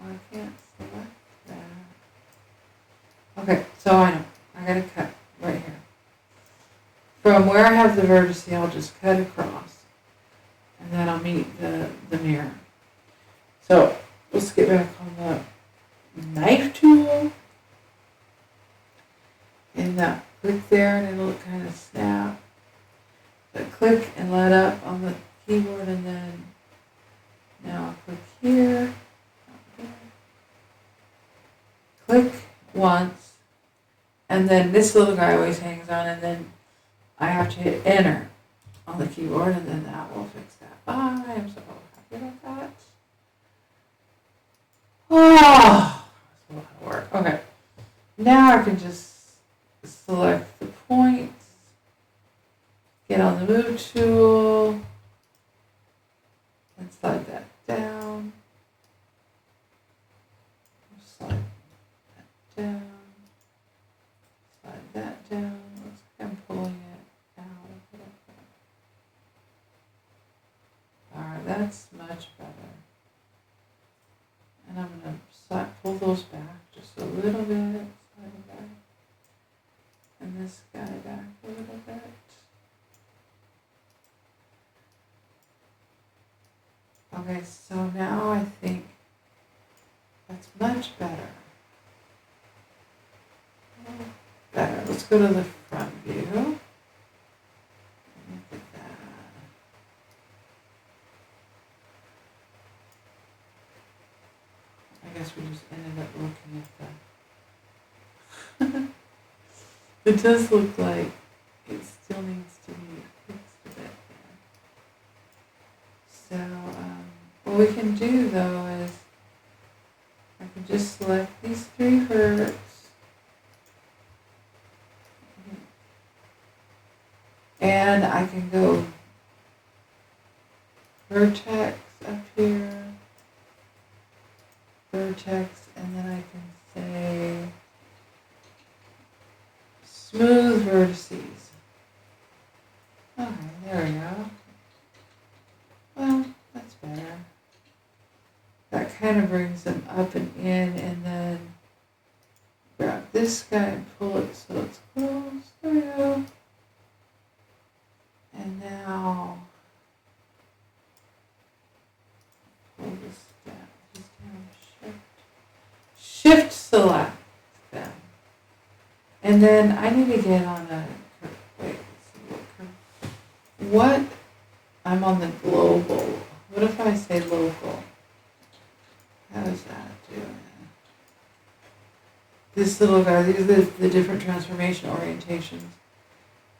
I can't select that. Okay, so I know. I got to cut right here. From where I have the vertice, I'll just cut across. And then I'll meet the mirror. So let's get back on the knife tool. And click there and it'll kind of snap. But click and let up on the keyboard, and then now I'll click here. Click once. And then this little guy always hangs on, and then I have to hit enter on the keyboard, and then that will fix that. I am so happy about that. Oh, that's a lot of work. Okay, now I can just select the points, get on the move tool, and slide that down. Slide that down. Slide that down. Looks like I'm pulling it out a little bit. Alright, that's much better. And I'm going to pull those back just little bit, slide it back, and this guy back a little bit. Okay, so now I think that's much better. Better. Let's go to the front view. Look at that. I guess we just ended up looking at the... It does look like it still needs to be fixed a bit there. So, what we can do though is I can just select these 3 hertz. And I can go vertex up here, vertex, and then I can say smooth vertices. Okay, there we go. Well, that's better. That kind of brings them up and in, and then grab this guy and pull it so it's close. There we go. And now pull this down, shift select them. And then I need to get on a curve. Wait, let's see what curve. What? I'm on the global. What if I say local? How does that do it? This little guy, these are the different transformation orientations.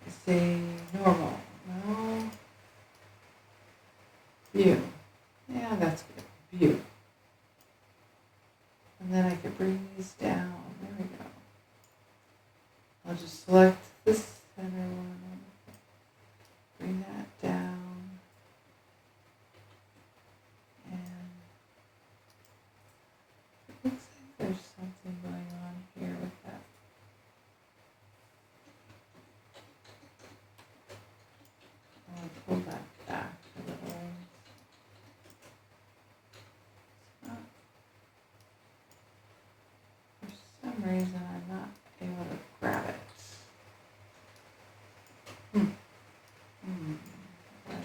I say normal. No. View. Yeah, that's good. View. And then I could bring these down. There we go. I'll just select this center one. Bring that down. And it looks like there's something going on here with that. I'll pull that back a little. For some reason, I'm not able to grab it. Why not?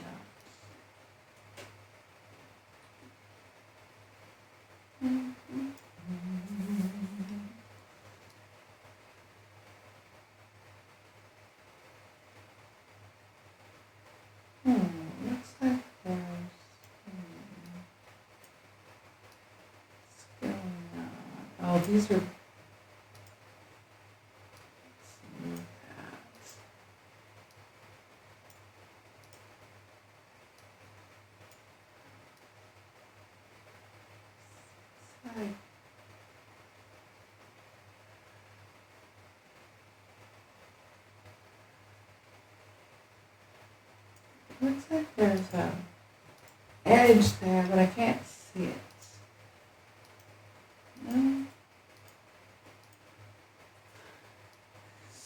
Looks like there's what's going on. Oh, these are. Let's move that. It's like looks like there's a edge there, but I can't see it. No.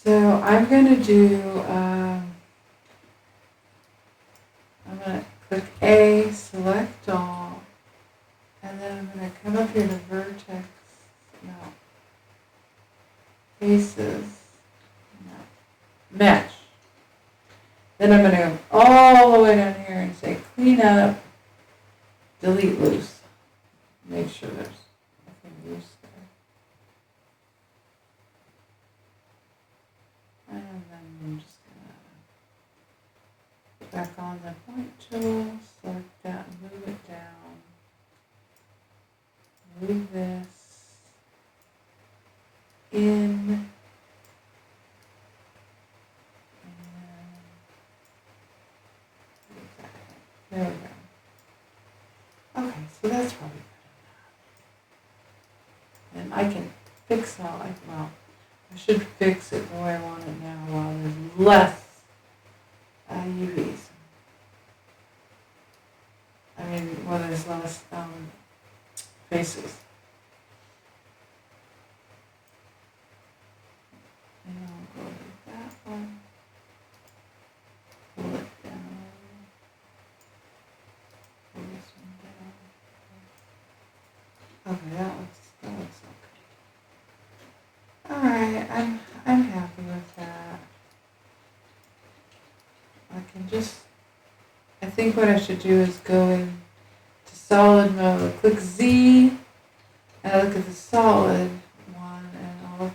So I'm going to do, I'm going to click A, select all, and then I'm going to come up here to vertex, no, faces, no, mesh. Then I'm going to go all the way down here and say clean up, delete loose. Make sure there's nothing loose there. And then I'm just going to put back on the point tool, select that and move it down. Move this in. There we go. Okay, so that's probably better now. And I can fix all, well, I should fix it the way I want it now while there's less UVs. I mean, while there's less faces. And I'll go to that one. Pull it down. This one down. Okay, that looks okay. I'm happy with that. I think what I should do is go into solid mode, click Z, and I look at the solid one, and I'll look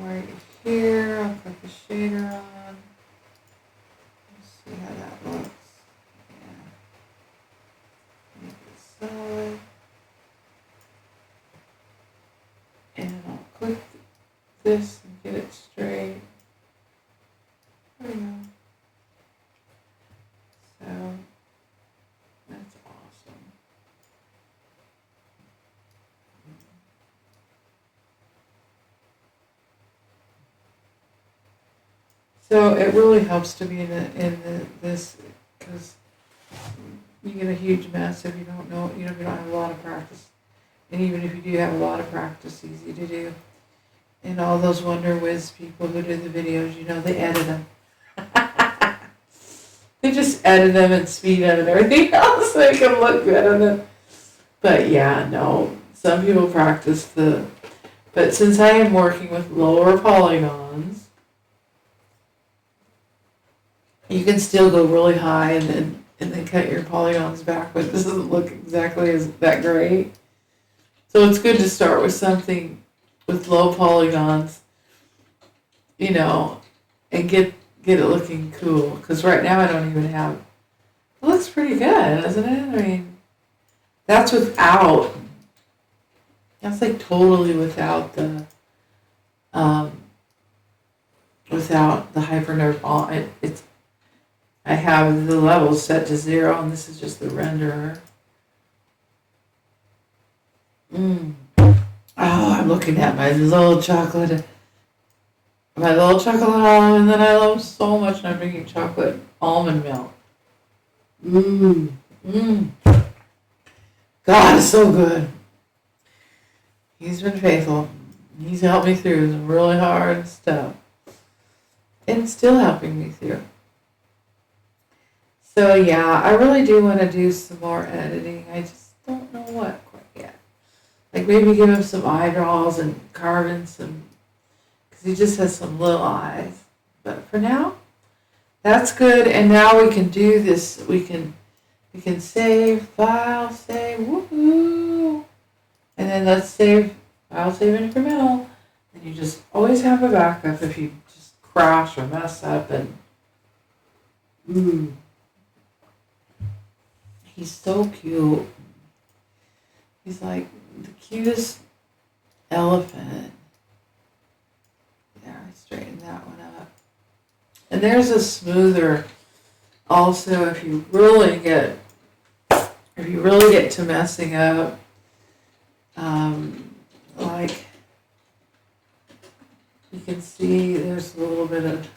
right here, I'll put the shader on. Let's see how that looks. Yeah. Make it solid. And I'll click this and get it straight. There we go. So that's awesome. So it really helps to be in this, because you get a huge mess if you don't know, if you don't have a lot of practice. And even if you do have a lot of practice, easy to do. And all those Wonder Whiz people who do the videos, they edit them. They just edit them and speed them and everything else so they can look good. But yeah, no, some people practice but since I am working with lower polygons, you can still go really high and then cut your polygons back, but this doesn't look exactly as that great. So it's good to start with something with low polygons, and get it looking cool. Because right now I don't even have. It looks pretty good, doesn't it? I mean, that's without. That's like totally without the hypernerve on. I have the levels set to 0, and this is just the renderer. Oh, I'm looking at my little chocolate almond, and then I love so much, and I'm drinking chocolate almond milk. God, it's so good. He's been faithful. He's helped me through some really hard stuff, and still helping me through. So yeah, I really do want to do some more editing. I just don't know what quite yet. Like maybe give him some eyebrows and carve in some, because he just has some little eyes. But for now, that's good. And now we can do this. We can save, file, save, woohoo. And then let's save, file, save incremental. And you just always have a backup if you just crash or mess up. And he's so cute. He's like the cutest elephant. There, I straightened that one up. And there's a smoother. Also, if you really get to messing up, like you can see, there's a little bit of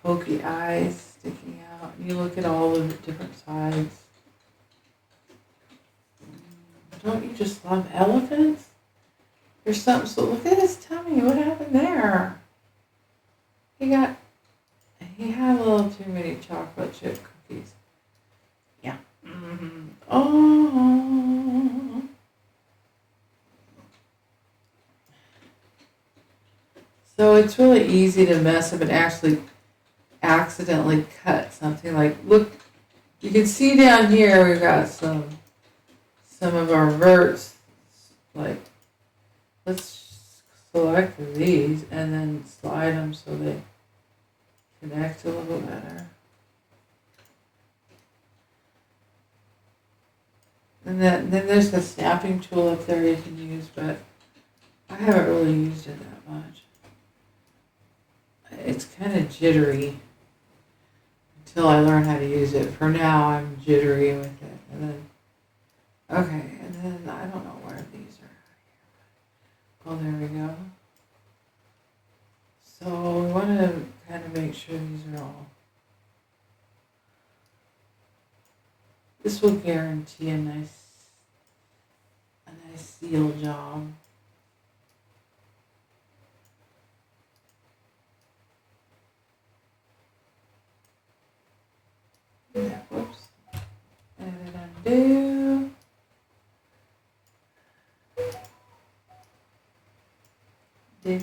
pokey eyes sticking out. And you look at all the different sides. Don't you just love elephants? There's something, so look at his tummy. What happened there? He had a little too many chocolate chip cookies. Yeah. Oh. So it's really easy to mess up and actually accidentally cut something. Like, look, you can see down here we've got some of our verts. Like, let's select these and then slide them so they connect a little better. And then there's the snapping tool up there you can use, but I haven't really used it that much. It's kind of jittery until I learn how to use it. For now, I'm jittery with it. And then, okay, and then I don't know where these are. Oh, there we go. So we want to kind of make sure these are all. This will guarantee a nice seal job. Yeah, whoops. Edit undo. Alright,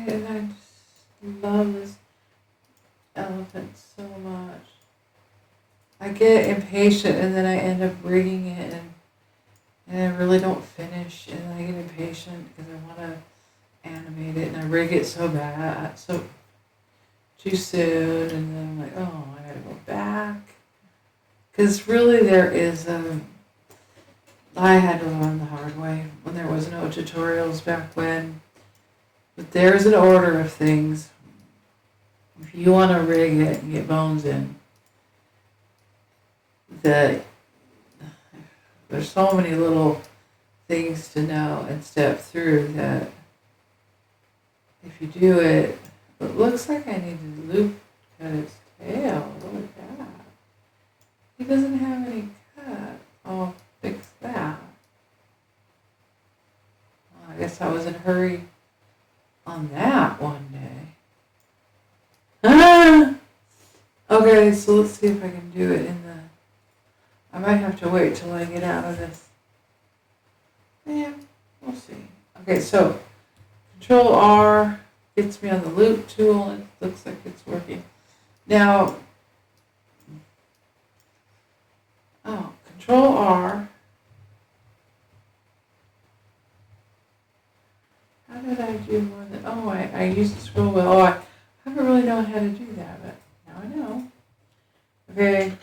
and I just love this elephant so much. I get impatient and then I end up rigging it and I really don't finish and then I get impatient because I want to animate it and I rig it so bad, so too soon, and then I'm like, oh, I gotta go back. Because really I had to learn the hard way when there was no tutorials back when. But there's an order of things. If you want to rig it and get bones in, there's so many little things to know and step through that if you do it, it looks like I need to loop cut its tail. Look at that. He doesn't have any cut. I'll fix that. Well, I guess I was in a hurry on that one day. Ah! Okay, so let's see if I can do it I might have to wait till I get out of this. Yeah, we'll see. Okay, so Control R gets me on the loop tool. It looks like it's working. Now, Control R. How did I do more than, I used the scroll wheel. I haven't really known how to do that, but now I know. Okay.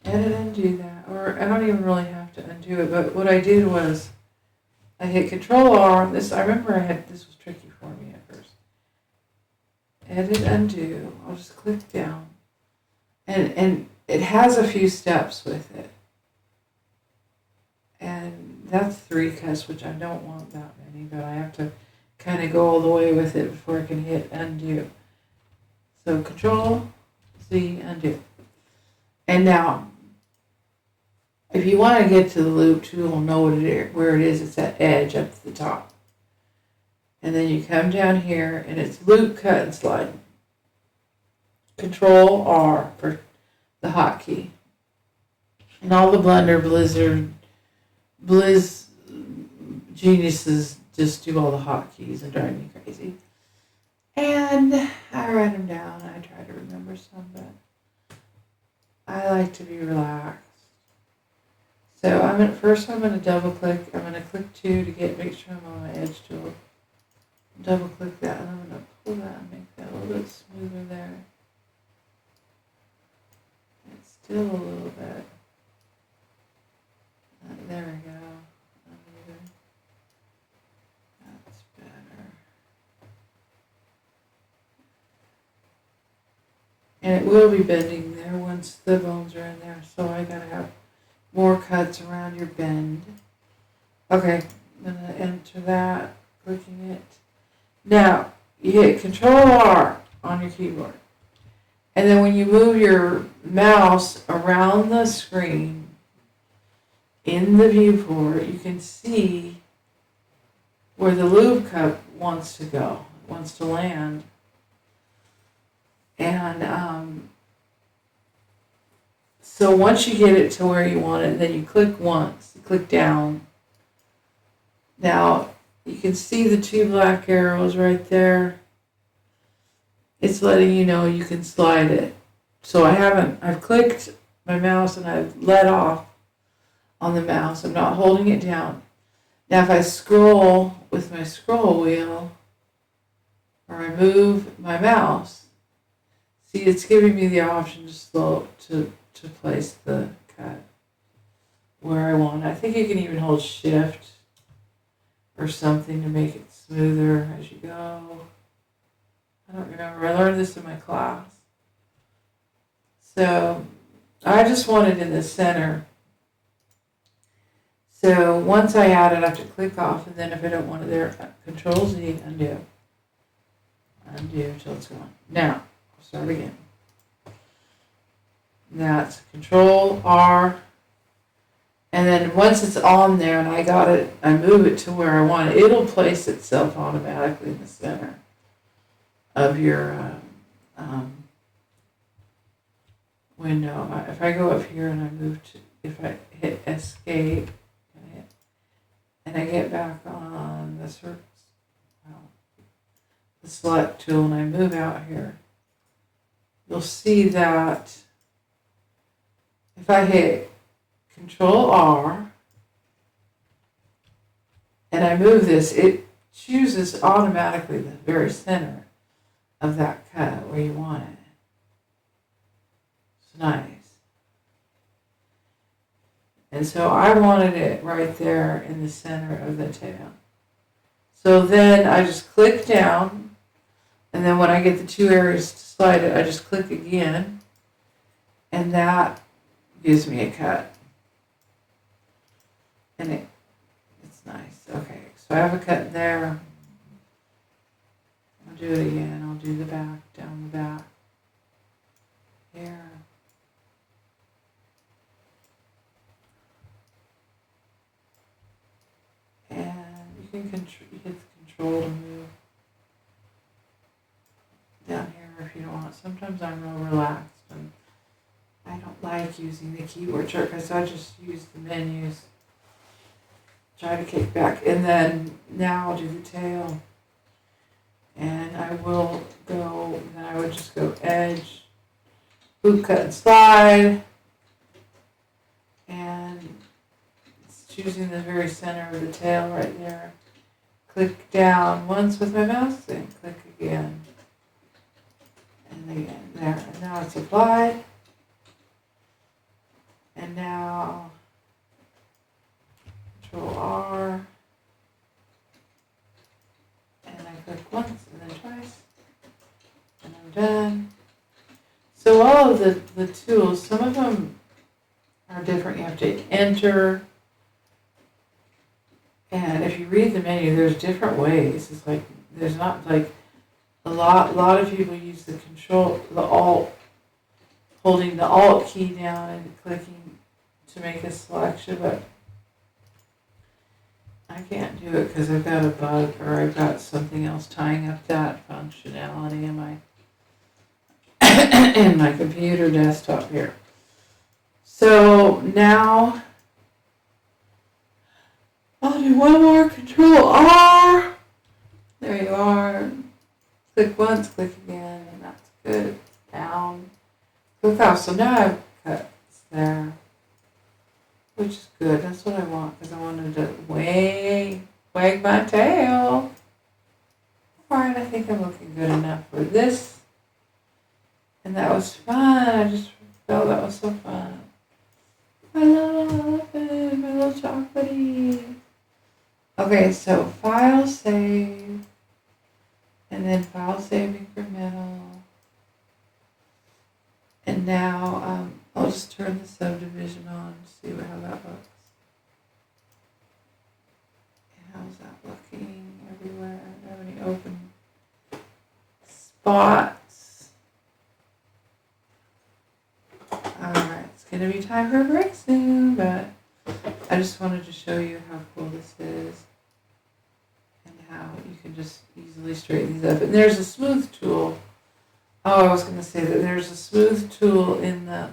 Edit, undo that. Or I don't even really have to undo it, but what I did was I hit Control R. I remember this was tricky for me at first. Edit, undo. I'll just click down. And it has a few steps with it. And that's 3 cuts, which I don't want that many, but I have to kind of go all the way with it before I can hit undo. So Control Z, undo. And now, if you want to get to the loop tool, know where it is. It's that edge up to the top. And then you come down here, and it's loop, cut, and slide. Control R for the hotkey. And all the Blender, Bliss geniuses just do all the hotkeys and drive me crazy. And I write them down. I try to remember some, but I like to be relaxed. So I'm going to double click. I'm going to click 2 to make sure I'm on my edge tool. Double click that, and I'm going to pull that and make that a little bit smoother there. It's still a little bit. There we go. That's better. And it will be bending there once the bones are in there, so I gotta have more cuts around your bend. Okay, I'm gonna enter that, clicking it. Now, you hit Control R on your keyboard. And then when you move your mouse around the screen in the viewport, you can see where the loop cut wants to go, wants to land. And so once you get it to where you want it, then you click once, you click down. Now, you can see the 2 black arrows right there. It's letting you know you can slide it. So I've clicked my mouse and I've let off on the mouse. I'm not holding it down. Now if I scroll with my scroll wheel, or I move my mouse, see it's giving me the option to place the cut where I want. I think you can even hold Shift or something to make it smoother as you go. I don't remember. I learned this in my class. So I just want it in the center. So once I add it, I have to click off, and then if I don't want it there, Control Z, undo. Undo until it's gone. Now, I'll start again. That's Control R. And then once it's on there and I got it, I move it to where I want it. It'll place itself automatically in the center of your, window. If I go up here and I move to, if I hit escape and I get back on the search, well, the select tool, and I move out here, you'll see that if I hit Control R and I move this, it chooses automatically the very center of that cut where you want it. It's nice. And so I wanted it right there in the center of the tail. So then I just click down, and then when I get the two areas to slide it, I just click again, and that gives me a cut. And it's nice. Okay, so I have a cut there. I'll do it again. I'll do the back, down the back. Here. And you can hit the control to move down here if you don't want. Sometimes I'm real relaxed and I don't like using the keyboard shortcuts, so I just use the menus. Try to kick back, and then now I'll do the tail. And I will go, then I would just go edge, boot cut and slide, and it's choosing the very center of the tail right there. Click down once with my mouse, then click again. And again, there. And now it's applied. And now Control R. And I click once and then twice. And I'm done. So all of the tools, some of them are different. You have to enter. And if you read the menu, there's different ways. It's like, there's not like a lot of people use the control, the alt, holding the alt key down and clicking to make a selection, but I can't do it because I've got a bug or I've got something else tying up that functionality in my in my computer desktop here. So now I'll do one more, Control R. There you are. Click once, click again, and that's good. Down. Click off. So now I've cuts there, which is good. That's what I want because I wanted to wag my tail. Alright, I think I'm looking good enough for this. And that was fun. I just felt that was so fun. My little elephant, my little chocolatey. Okay, so file save. And then file save incremental. And now I'll just turn the subdivision on to see how that looks. And how's that looking everywhere? I don't have any open spots. Alright, it's going to be time for a break soon, but I just wanted to show you how cool this is and how you can just easily straighten these up. And there's a smooth tool. Oh, I was going to say that there's a smooth tool in the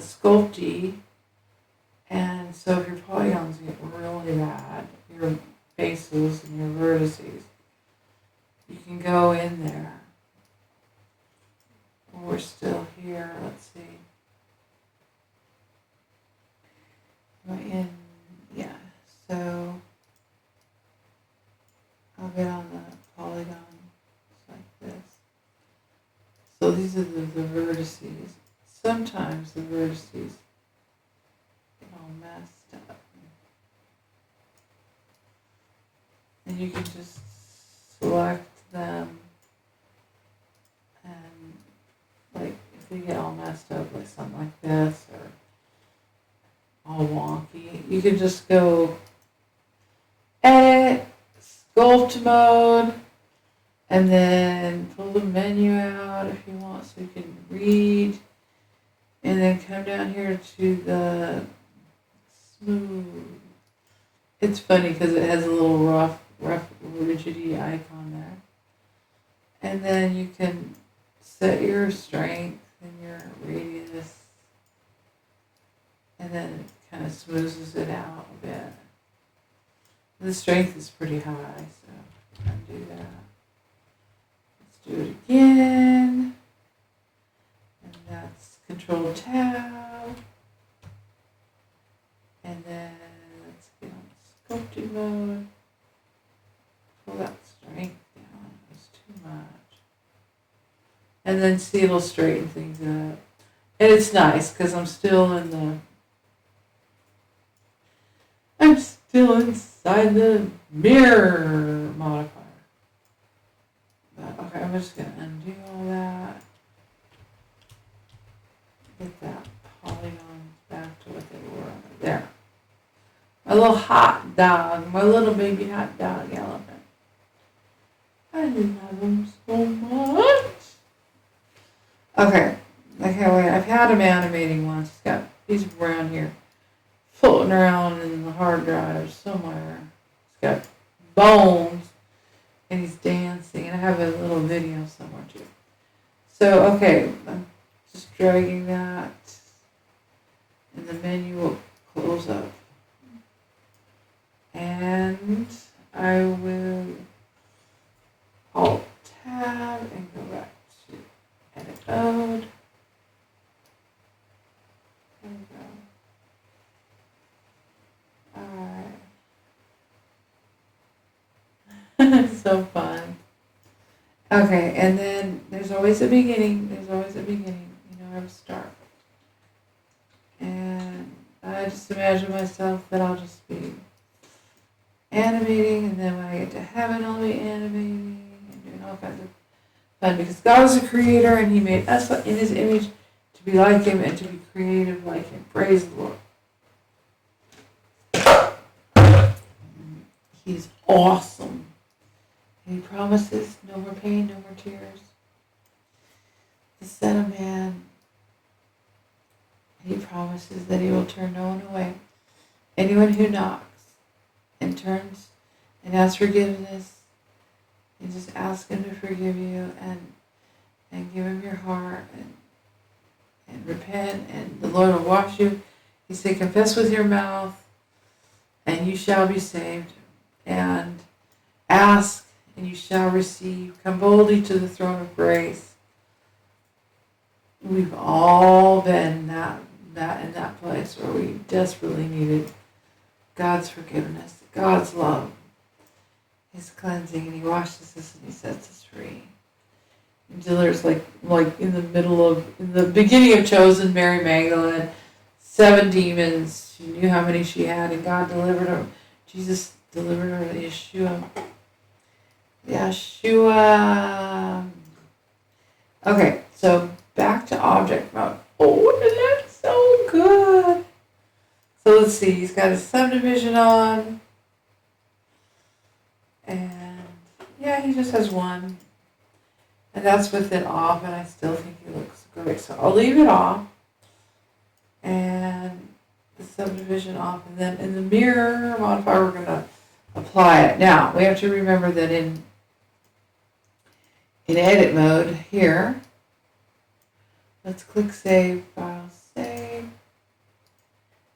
Sculpty, and so if your polygons get really bad, your faces and your vertices, you can go in there. We're still here. Let's see. Am I in? Yeah. So I'll get on the polygon like this. So these are the vertices. Sometimes the vertices get all messed up. And you can just select them and like if they get all messed up like something like this or all wonky, you can just go edit, sculpt mode, and then pull the menu out if you want so you can read, and then come down here to the smooth. It's funny because it has a little rough rigidity icon there. And then you can set your strength and your radius, and then it kind of smooths it out a bit. The strength is pretty high, so undo that. Let's do it again. And that's Control Tab. And then let's get on sculpting mode. Pull that strength down. It was too much. And then see, it'll straighten things up. And it's nice because I'm still inside the mirror modifier. But okay, I'm just gonna undo all that. Get that polygons back to what they were. There. My little hot dog, my little baby hot dog elephant. I love him so much. Okay, wait, I've had him animating once. He's around here, floating around in the hard drive somewhere. He's got bones, and he's dancing, and I have a little video somewhere too. So, okay, I'm just dragging that, and the menu will close up. And I will Alt Tab and go back to Edit Mode. There we go. Alright. So fun. Okay, and then there's always a beginning. You know, I have a start. And I just imagine myself that I'll just be animating, and then when I get to heaven, I'll be animating and doing all kinds of fun, because God is a creator and He made us in His image to be like Him and to be creative like Him. Praise the Lord. He's awesome. And He promises no more pain, no more tears. The Son of Man, He promises that He will turn no one away. Anyone who knocks and turns and asks forgiveness, and just ask Him to forgive you, and give Him your heart, and repent, and the Lord will wash you. He said, confess with your mouth and you shall be saved, and ask and you shall receive. Come boldly to the throne of grace. We've all been in that place where we desperately needed God's forgiveness, God's love, His cleansing, and He washes us and He sets us free. And delivers, like in the beginning of Chosen, Mary Magdalene, 7 demons. She knew how many she had, and God delivered her. Jesus delivered her, Yeshua. Okay, so back to object mode. Oh, that's so good. So let's see, he's got his subdivision on. And yeah, he just has one. And that's with it off, and I still think he looks great. So I'll leave it off. And the subdivision off. And then in the mirror modifier, we're going to apply it. Now, we have to remember that in edit mode here, let's click Save, File, Save.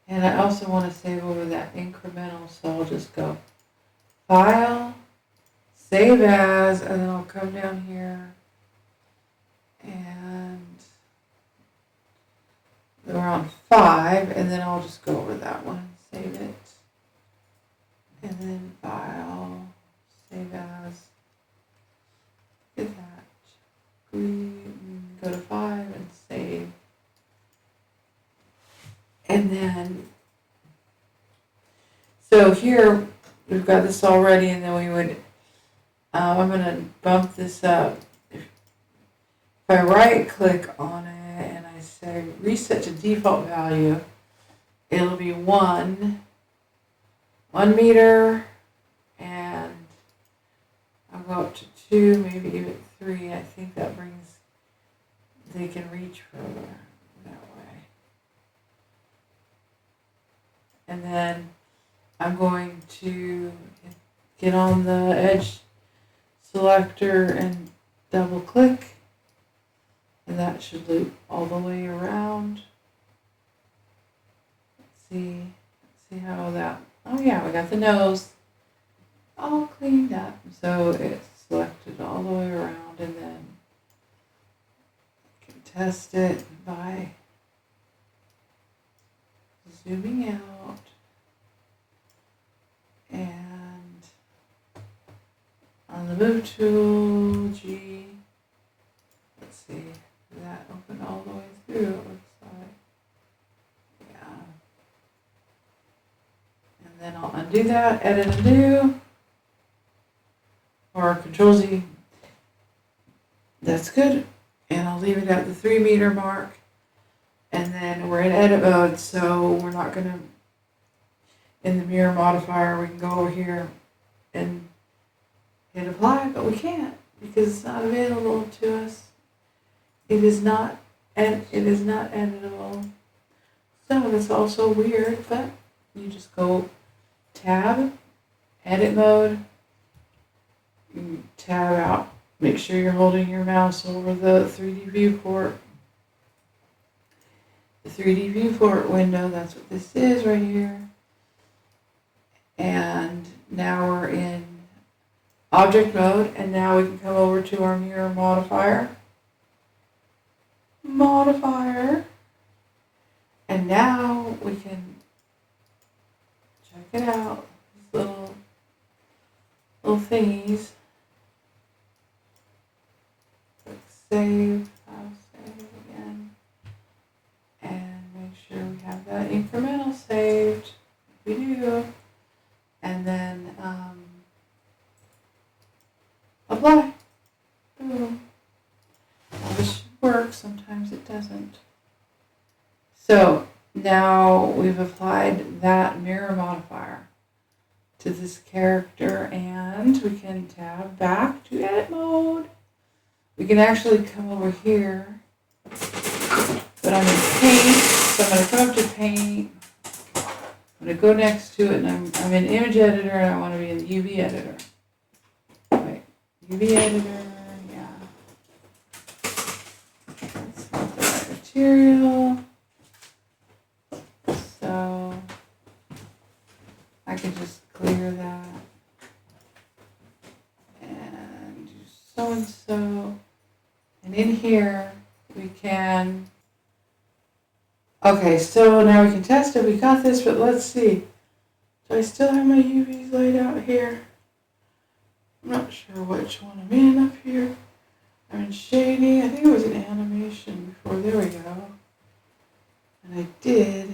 And I also want to save over that incremental, so I'll just go File, Save As, and then I'll come down here and we're on 5, and then I'll just go over that one, save it, and then File, Save As, look at that, go to 5 and save. And then, so here, we've got this already, and then we would, I'm going to bump this up. If I right click on it and I say reset to default value, it'll be 1 meter, and I'll go up to 2, maybe even 3. I think that brings, they can reach further that way. And then I'm going to get on the edge selector and double click, and that should loop all the way around. Let's see how that, oh yeah, we got the nose all cleaned up. So it's selected all the way around, and then you can test it by zooming out and on the move tool, G, let's see, did that open all the way through? It looks like, yeah. And then I'll undo that, edit, undo, or Control Z. That's good. And I'll leave it at the 3 meter mark. And then we're in edit mode, so we're not going to, in the mirror modifier, we can go over here and hit apply, but we can't because it's not available to us. It is not editable. So that's also weird, but you just go tab, edit mode, you tab out, make sure you're holding your mouse over the 3D viewport. The 3D viewport window, that's what this is right here. And now we're in object mode, and now we can come over to our mirror modifier. And now we can check it out. These little thingies. Click save, I'll save it again. And make sure we have that incremental saved. We do. And then apply. Boom. Now this should work. Sometimes it doesn't. So now we've applied that mirror modifier to this character, and we can tab back to edit mode. We can actually come over here, but I'm in paint, so I'm going to come up to paint. I'm going to go next to it, and I'm in image editor, and I want to be in UV editor. Wait, UV editor, yeah. That's not the right material. So I can just clear that and do so and so. And in here we can, okay, so now we can test it. We got this, but let's see. Do I still have my UVs laid out here? I'm not sure which one I'm in up here. I'm in shading. I think it was an animation before. There we go. And I did.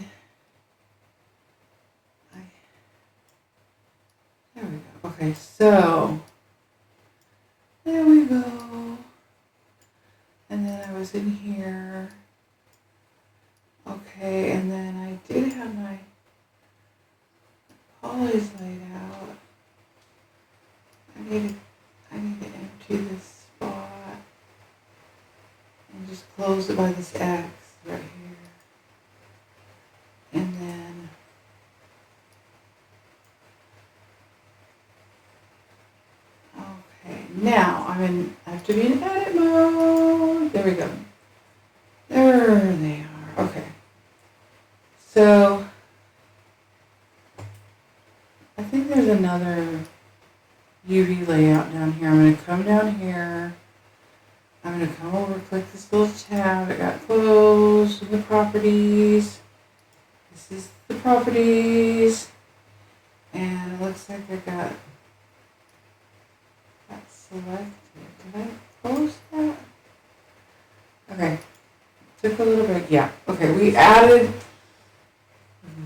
There we go. Okay, so there we go. And then I was in here. Okay, and then I did have my polys laid out. I need to empty this spot and just close it by this X right here. And then okay, now I have to be in edit mode. There we go. There they are. Okay. So I think there's another UV layout down here. I'm going to come down here. I'm going to come over, click this little tab. It got closed in the properties. This is the properties. And it looks like I got selected. Did I close that? Okay. Took a little bit. Yeah. Okay. We added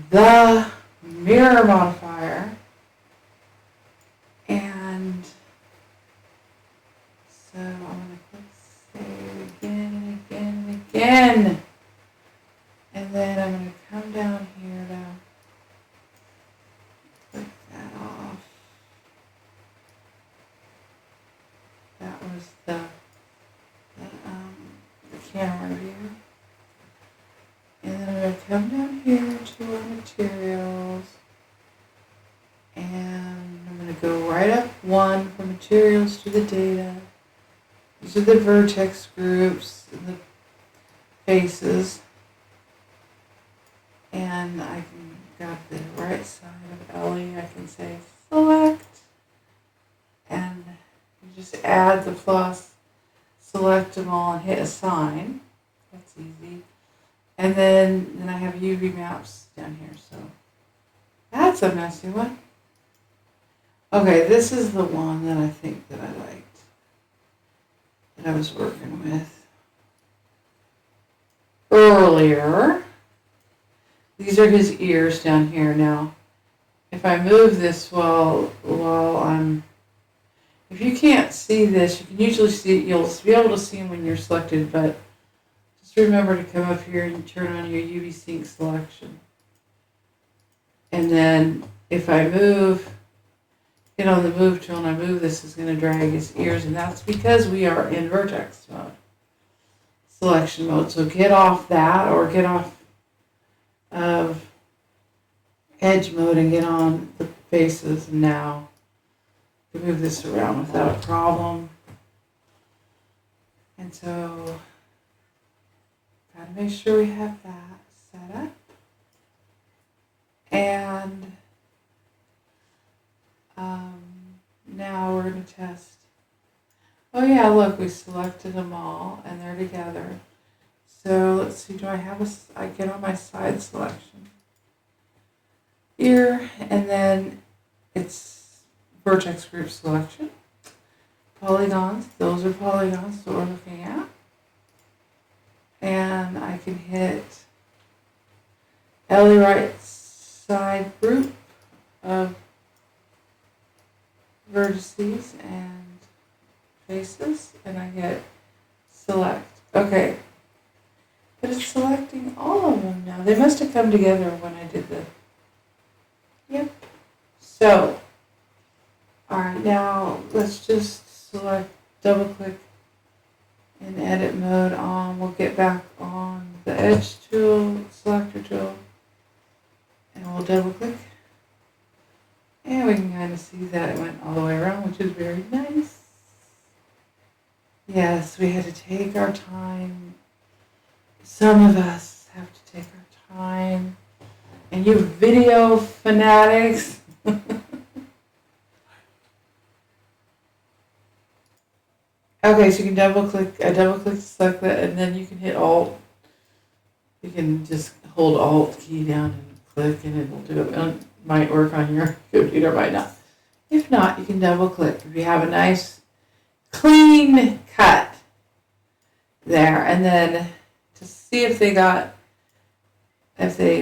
the mirror modifier. And so I'm going to click save again and again and again. And then I'm going to come down here to click that off. That was the camera view. And then I'm going to come down here to our materials. And I'm going to go right up one from materials to the data. These are the vertex groups and the faces. And I can got the right side of Ellie. I can say select. And you just add the plus, select them all, and hit assign. That's easy. And then I have UV maps down here. So that's a messy one. Okay, this is the one that I think that I liked, that I was working with earlier. These are his ears down here. Now, if I move this while I'm, if you can't see this, you can usually see, you'll be able to see them when you're selected, but just remember to come up here and turn on your UV sync selection. And then if I move, hit on the move tool and I move this, is going to drag his ears, and that's because we are in vertex mode, selection mode. So get off that, or get off of edge mode and get on the faces. And now you can move this around without a problem. And so gotta make sure we have that set up. And now we're going to test. Oh yeah, look, we selected them all and they're together. So let's see, do I have I get on my side selection here, and then it's vertex group selection. Polygons, those are polygons that we're looking at. And I can hit Ellie right side group of vertices and faces, and I hit select. Okay, but it's selecting all of them now. They must have come together when I did the, yep. So, alright, now let's just select, double click in edit mode on. We'll get back on the edge tool, selector tool, and we'll double click. And we can kind of see that it went all the way around, which is very nice. Yes, we had to take our time. Some of us have to take our time. And you video fanatics. Okay, so you can double click to select that, and then you can hit Alt. You can just hold Alt key down and click, and it will do it. It might work on your computer, might not. If not, you can double click. If you have a nice clean cut there, and then to see if they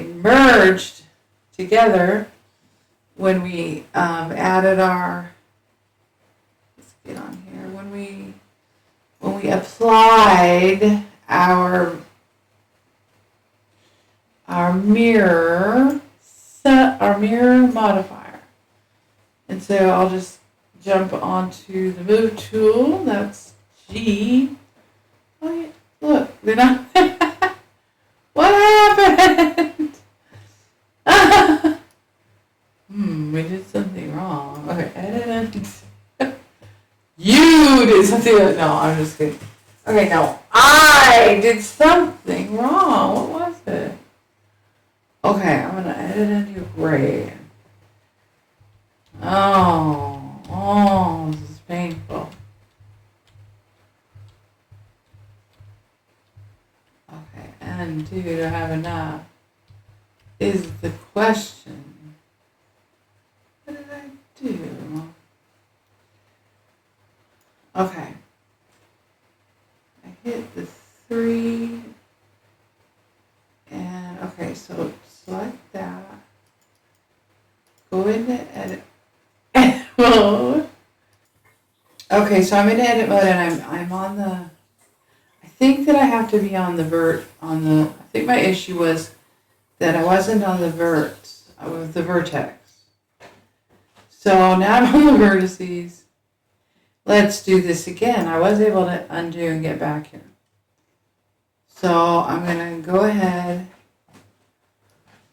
merged together when we added our, let's get on here, when we applied our mirror modifier. And so I'll just jump onto the move tool. That's G. Oh yeah, look, they're not. What happened? We did something wrong. Okay, edit. You did something. No, I'm just kidding. Okay, no, I did something wrong. What was it? Okay, I'm gonna edit into gray. Oh, this is painful. Okay, and do I have enough? Is the question. What did I do? Okay. I hit the 3. And okay, so select that. Go into edit mode. Okay, so I'm in edit mode, and I'm on the, I think that I have to be on the I think my issue was that I wasn't on the vertex. So now I'm on the vertices. Let's do this again. I was able to undo and get back here. So I'm going to go ahead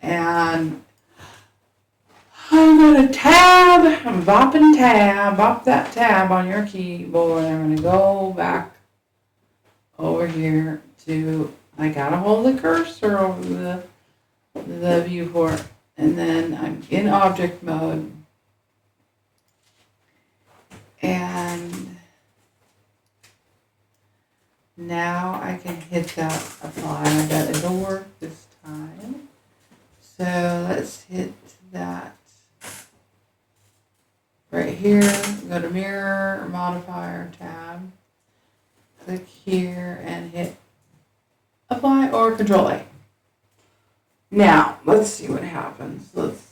and I'm going to tab. I'm bopping tab. Bop that tab on your keyboard. I'm going to go back over here to, I gotta hold the cursor over the viewport, and then I'm in object mode, and now I can hit that apply. I bet it'll work this time. So let's hit that right here. Go to mirror, modifier, tab. Click here and hit apply or Control A. Now let's see what happens. Let's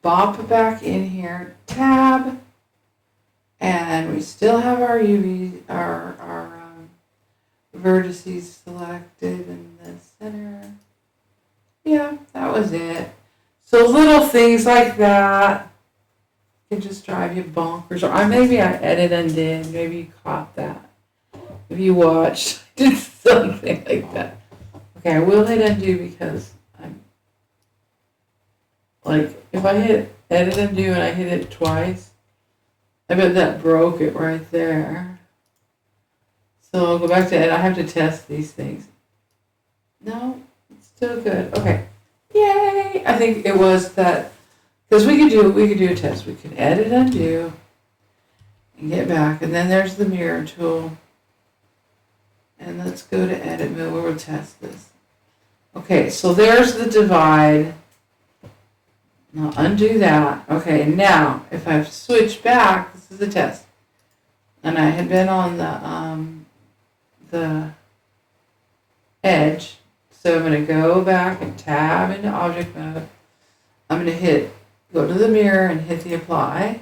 bop back in here, tab, and we still have our vertices selected in the center. Yeah, that was it. So little things like that can just drive you bonkers. Or maybe I edit and did. Maybe you caught that. If you watched, I did something like that. Okay, I will hit undo because I'm like, if I hit edit undo and I hit it twice, I bet that broke it right there. So I'll go back to edit. I have to test these things. No, it's still good. Okay. Yay! I think it was that, because we could do a test. We could edit undo and get back, and then there's the mirror tool. And let's go to edit mode where we'll test this. Okay, so there's the divide. Now undo that. Okay, now if I switch back, this is a test. And I had been on the edge. So I'm going to go back and tab into object mode. I'm going to go to the mirror and hit the apply.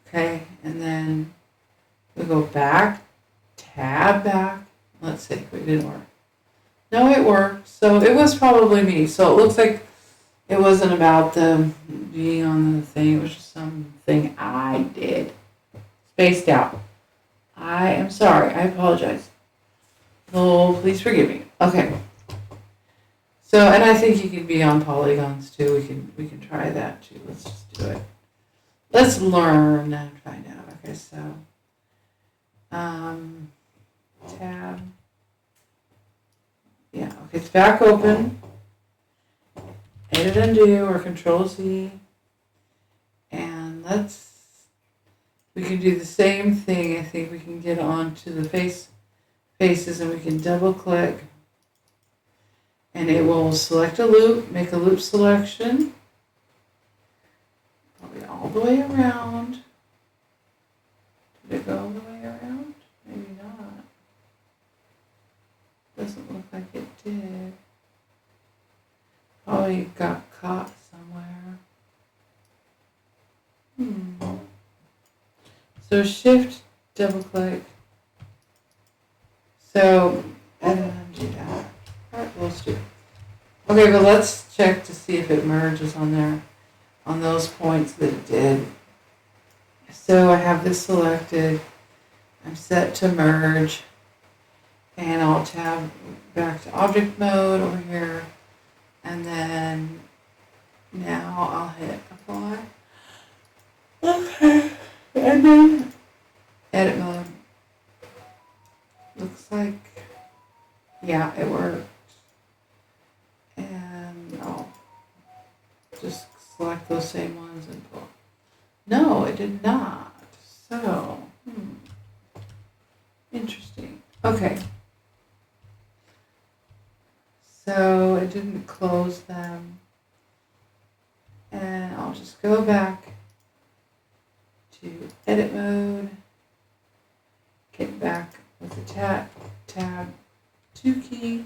Okay, and then we'll go back, tab back. Let's see if it didn't work. No, it worked. So it was probably me. So it looks like it wasn't about the being on the thing. It was just something I did. Spaced out. I am sorry. I apologize. Oh, please forgive me. Okay. So, and I think you can be on polygons too. We can try that too. Let's just do it. Let's learn and find out. Okay, so tab. Yeah, okay, it's back open. Edit undo or Control Z. And we can do the same thing. I think we can get onto the faces and we can double click. And it will select a loop, make a loop selection. Probably all the way around. Did it go all the way around? Maybe not. Doesn't look like it did. Probably got caught somewhere. So shift, double click. So, and then undo that. Alright, let's do it. Okay, but let's check to see if it merges on there, on those points that it did. So I have this selected. I'm set to merge. And I'll tab back to object mode over here. And then now I'll hit apply. Okay. And then edit mode. Looks like, yeah, it worked. And I'll just select those same ones and pull. No, it did not. So, interesting. Okay. So it didn't close them. And I'll just go back to edit mode. Get back with the tab 2 key.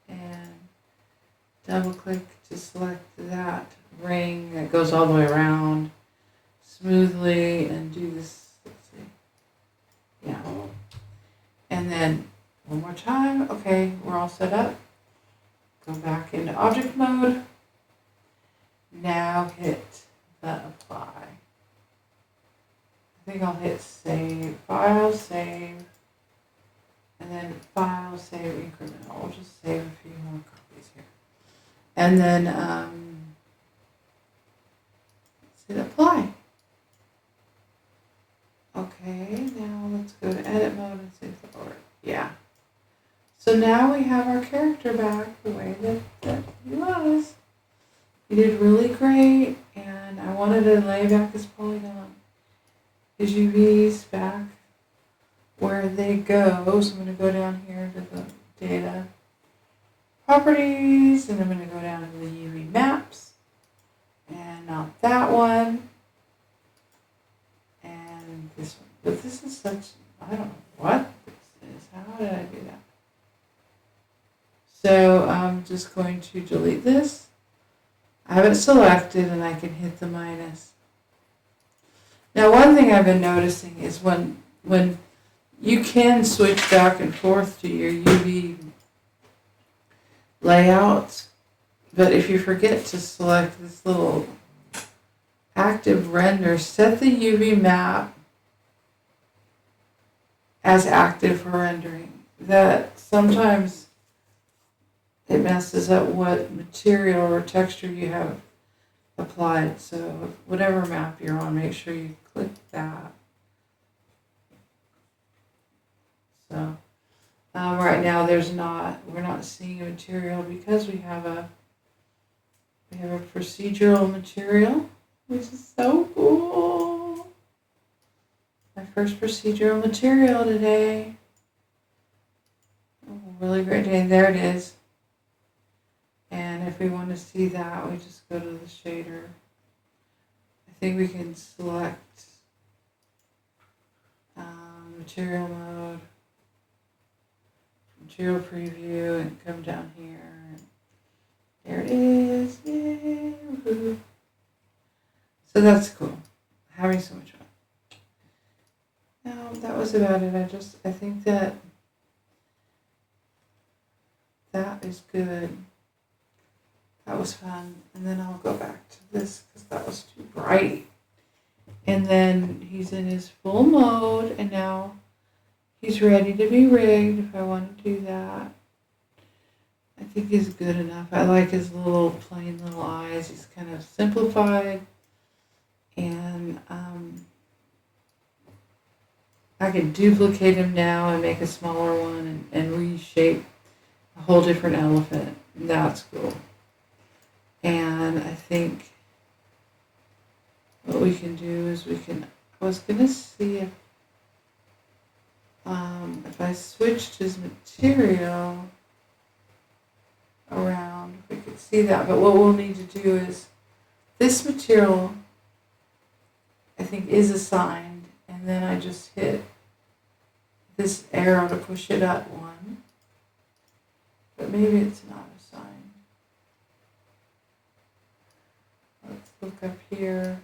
And double click to select that ring that goes all the way around smoothly and do this. Let's see. Yeah. And then one more time. Okay, we're all set up. Go back into object mode. Now hit the apply. I think I'll hit save, file, save, and then file, save, increment. I'll just save a few more copies here. And then let's hit apply. So now we have our character back the way that he was. He did really great, and I wanted to lay back his polygon, his UVs back where they go. So I'm going to go down here to the data properties, and I'm going to go down to the UV maps, and not that one, and this one. But this is such, I don't know what this is. How did I do that? So I'm just going to delete this. I have it selected, and I can hit the minus. Now, one thing I've been noticing is when you can switch back and forth to your UV layouts, but if you forget to select this little active render, set the UV map as active for rendering. That sometimes it messes up what material or texture you have applied. So whatever map you're on, make sure you click that. So right now we're not seeing a material because we have a procedural material, which is so cool. My first procedural material today. Really great day. There it is. And if we want to see that, we just go to the shader. I think we can select material mode, material preview, and come down here. There it is. Yay! Woo-hoo. So that's cool. Having so much fun. Now that was about it. I think that is good. That was fun. And then I'll go back to this because that was too bright. And then he's in his full mode, and now he's ready to be rigged if I want to do that. I think he's good enough. I like his plain little eyes. He's kind of simplified. And I can duplicate him now and make a smaller one and reshape a whole different elephant. That's cool. And I think what we can do is I was going to see if I switched his material around, if we could see that. But what we'll need to do is, this material, I think, is assigned, and then I just hit this arrow to push it up one. But maybe it's not assigned. Let's look up here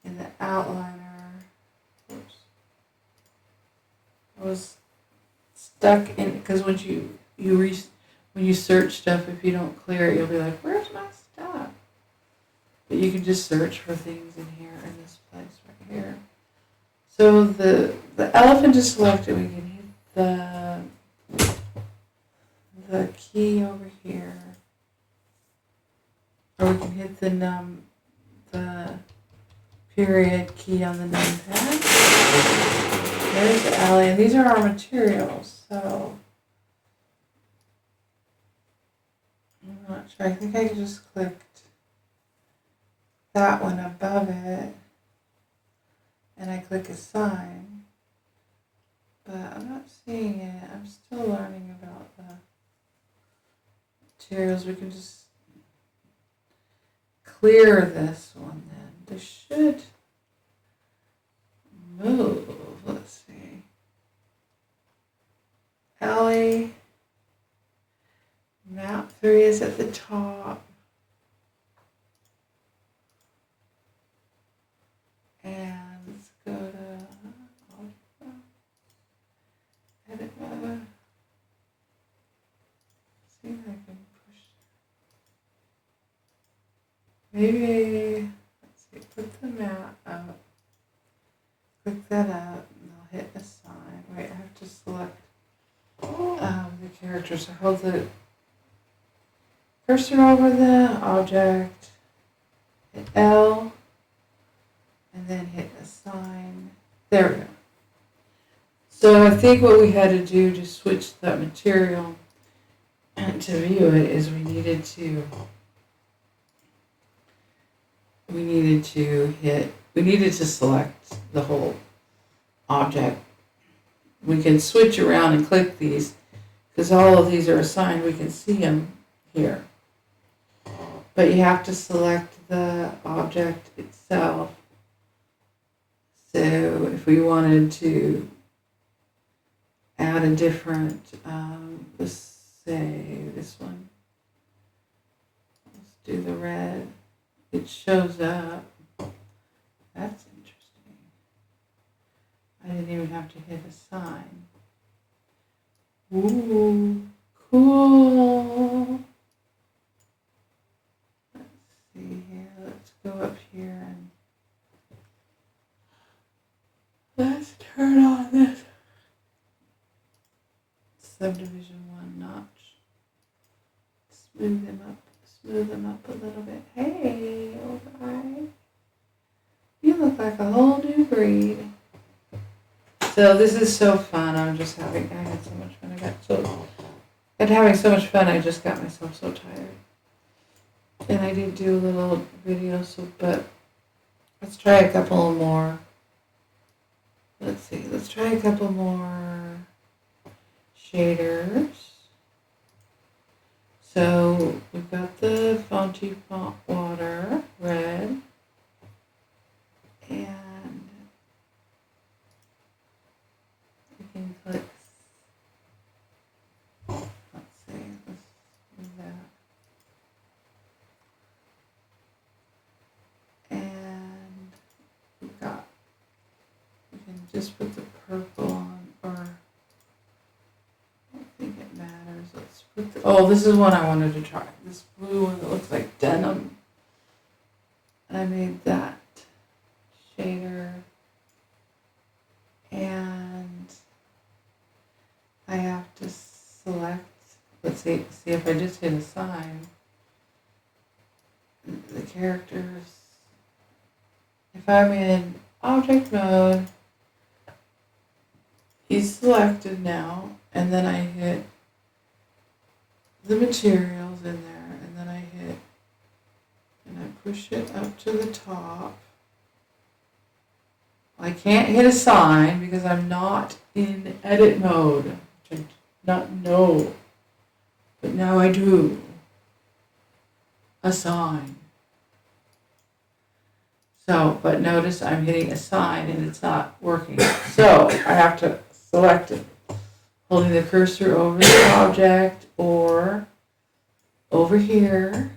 in the outliner. Oops. I was stuck in, because when you search stuff, if you don't clear it, you'll be like, where's my stuff? But you can just search for things in here, in this place right here. So the elephant is selected. We can hit the key over here, or we can hit the period key on the numpad. There's the alley, and these are our materials. So I'm not sure. I think I just clicked that one above it, and I click assign, but I'm not seeing it. I'm still learning about the materials. We can just clear this one then. This should move. Let's see. Alley. Map 3 is at the top. And let's go to edit mode. See if I can push. Maybe, let's see, put the map up. Click that up, and I'll hit assign. Wait, I have to select the character. So hold the cursor over the object, hit L, and then hit assign. There we go. So I think what we had to do to switch that material and to view it is we needed to select the whole object. We can switch around and click these because all of these are assigned. We can see them here. But you have to select the object itself. So if we wanted to add a different, let's say this one. Let's do the red. It shows up. That's interesting. I didn't even have to hit assign. Ooh, cool. Let's see here. Let's go up here and let's turn on this subdivision 1 notch. Smooth them up a little bit. Hey, old guy. You look like a whole new breed. So this is so fun. I had so much fun. Having so much fun, I just got myself so tired. And I did do a little video, but let's try a couple more. Let's see, let's try a couple more shaders. So we've got the Fonty Font Water, red, and we can click, let's do that. And we can just put the purple on, or I don't think it matters. Let's put this is one I wanted to try. This blue one that looks like denim. I made that shader, and I have to select, let's see if I just hit assign, the characters. If I'm in object mode, he's selected now, and then I hit the materials in there, and then I push it up to the top. I can't hit assign because I'm not in edit mode, which I did not know, but now I do. Assign. So, but notice I'm hitting assign and it's not working. So I have to select it, holding the cursor over the object or over here.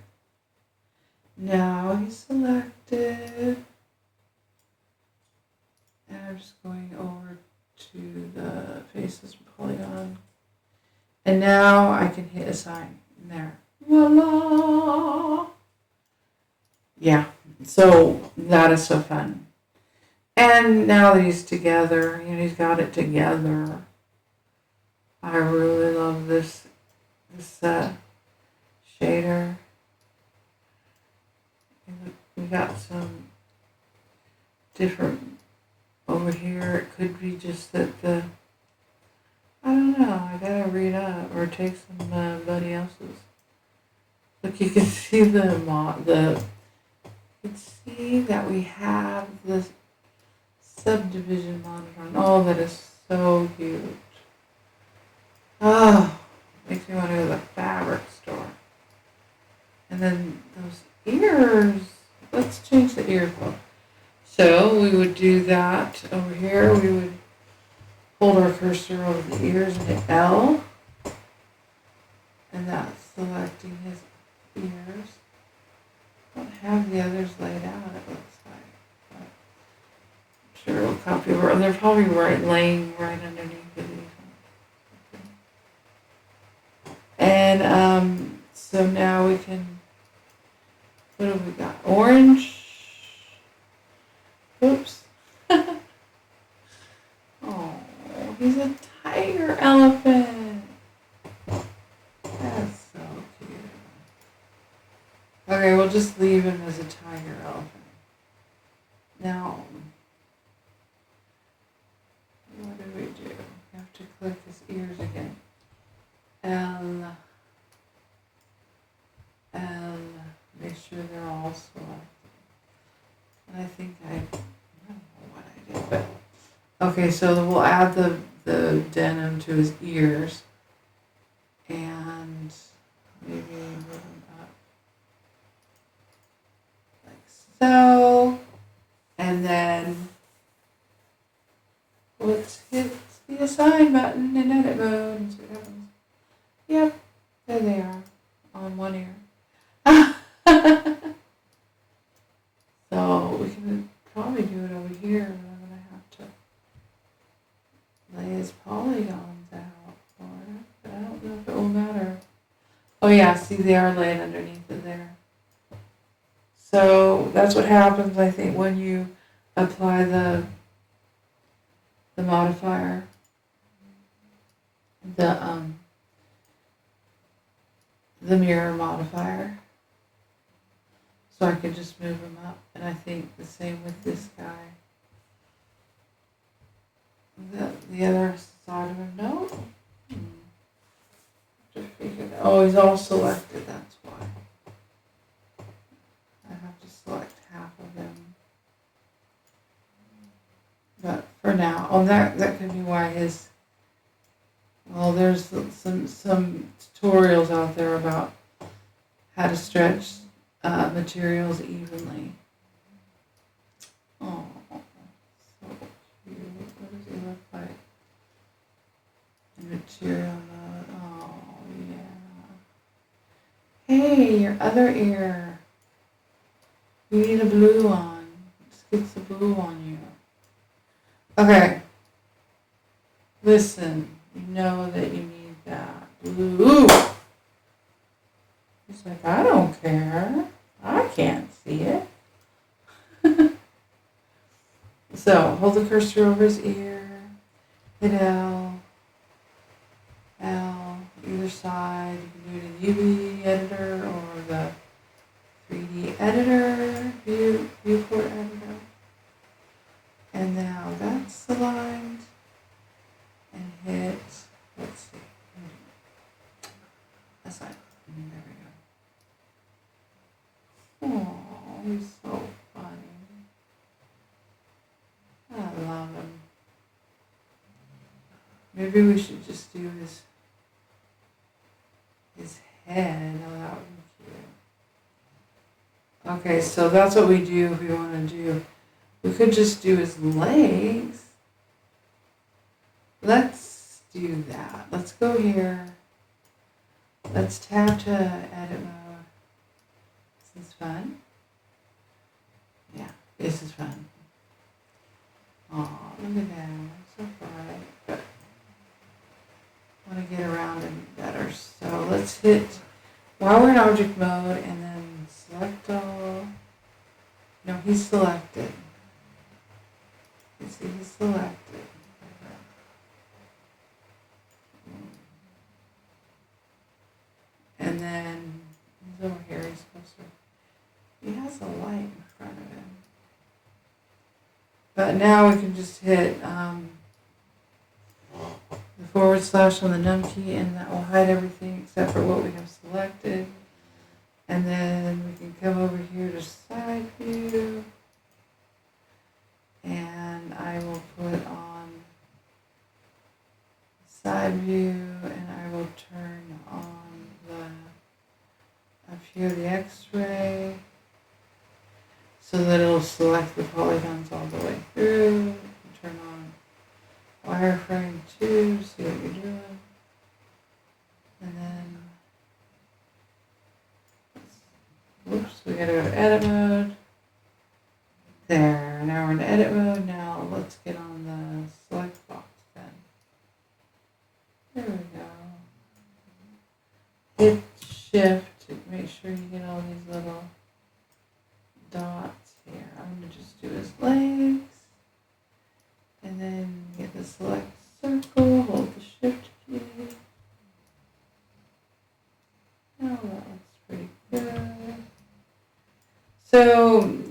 Now he's selected. And I'm just going over to the faces polygon. And now I can hit assign there. Voila! Yeah, so that is so fun. And now that he's together, he's got it together. I really love this shader. We got some different over here. It could be just that I don't know. I gotta read up or take somebody else's. Look, you can see you can see that we have this subdivision monitor on. Oh, that is so huge. Oh, makes me want to go to the fabric store. And then those ears. Let's change the ear color. So we would do that over here. We would hold our cursor over the ears and hit L. And that's selecting his ears. I don't have the others laid out, it looks like. But I'm sure it'll copy over. They're probably laying right underneath it. And so now we can, what have we got? Orange. Oops. Oh, he's a tiger elephant. That's so cute. Okay, we'll just leave him as a tiger elephant. Now, what do we do? Okay, so we'll add the denim to his ears and maybe move him up like so. And then let's hit the assign button in edit mode and see what happens. Yep, there they are on one ear. So we can probably do it over here, but I'm going to have to lay his polygons out for it. But I don't know if it will matter. Oh yeah, see they are laying underneath it there. So that's what happens, I think, when you apply the modifier, the mirror modifier. So I can just move him up, and I think the same with this guy. The other side of him, no. Just figure that. Oh, he's all selected. That's why. I have to select half of him. But for now, that could be why his. Well, there's some tutorials out there about how to stretch materials evenly. Oh, so cute. What does he look like? In material mode. Oh, yeah. Hey, your other ear. You need a blue one. Let's get the blue on you. Okay. Listen, you know that you need that blue. He's like, I don't care. I can't see it. So, hold the cursor over his ear. Hit L. Either side. You can do it in UV editor or the 3D editor, viewport editor. And now that's aligned. And hit, let's see. Assign. There we go. Oh, he's so funny. I love him. Maybe we should just do his head. Oh, that would be cute. Okay, so that's what we do if we want to do. We could just do his legs. Let's do that. Let's go here. Let's tab to edit mode. This is fun. Yeah, this is fun. Oh, look at that. So bright. But I want to get around him better. So let's hit, while we're in object mode, and then select all. No, he's selected. You see, he's selected. And then he's over here. He's supposed to. He has a light in front of him. But now we can just hit the / on the num key, and that will hide everything except for what we have selected. And then we can come over here to side view. And I will put on side view, and I will turn on up here the X-ray so that it'll select the polygons all the way through. Turn on wireframe 2, see what you're doing. And then, whoops, we gotta go to edit mode. There, now we're in edit mode. Now let's get on the select box then. There we go. Hit shift to make sure you get all these little dots here. I'm going to just do his legs. And then get the select circle, hold the shift key. Oh, that looks pretty good. So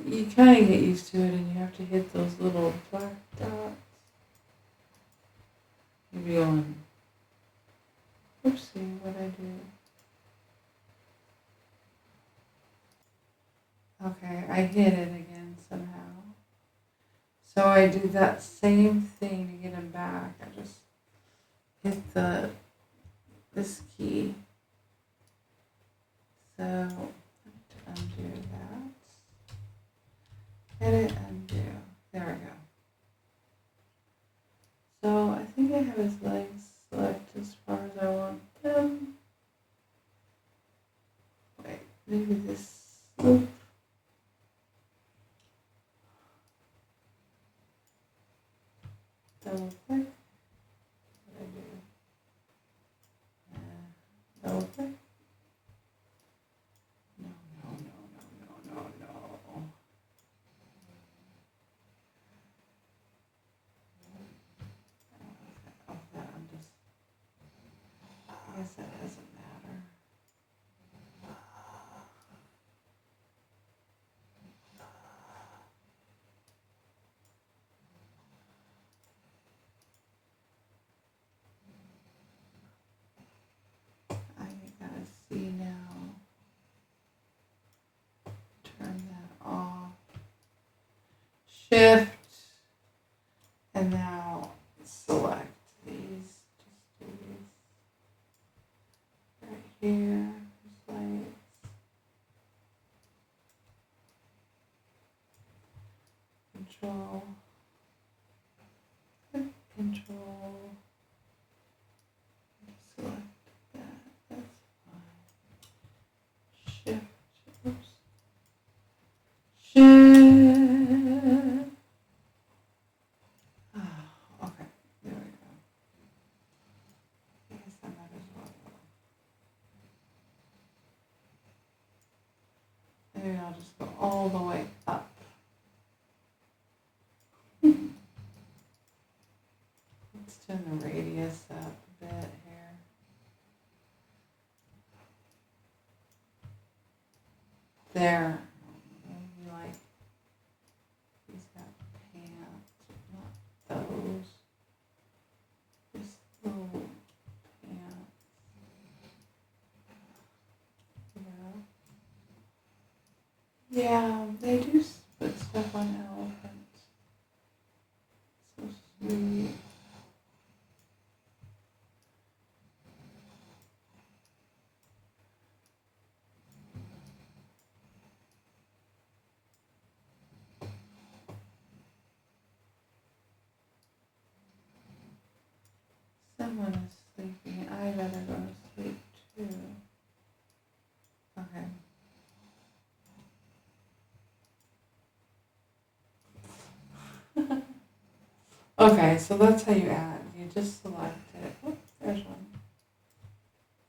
you kind of get used to it, and you have to hit those little black dots. You'll be on. Oopsie, what'd I do? Okay, I hit it again somehow. So I do that same thing to get him back. I just hit this key. So undo that. Edit, undo. There we go. So I think I have his legs selected as far as I want them. Wait, maybe this loop. Double click. What did I do? Double click. No. Oh, that I'm just. I guess that doesn't matter. I gotta see now. Turn that off. Shift. And now select these. Just do these. Right here. Just like. Control. Click control. Select that. That's fine. Shift. Oops. Shift. Oh, okay. There we go. I guess I might as well go. Maybe I'll just go all the way up. Let's turn the radius up a bit here. There. Maybe like he's got pants, not those. Just little pants. Yeah, they do put stuff on elephants. So sweet. Someone is sleeping. I better go to sleep too. Okay. Okay, so that's how you add. You just select it. Oops, there's one.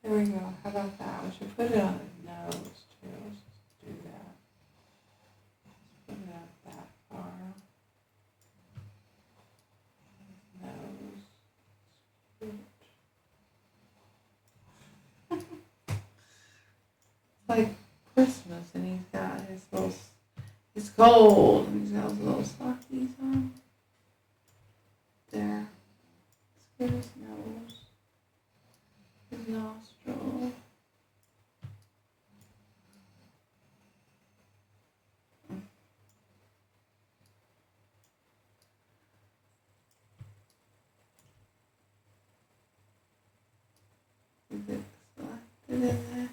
There we go. How about that? We should put it on his nose too. Let's just do that. Let's put it up that far. His nose. It's like Christmas and he's got his little, it's cold and he's got his little sockies on. There. Let's get his nose. His nostril. Is it selected in there?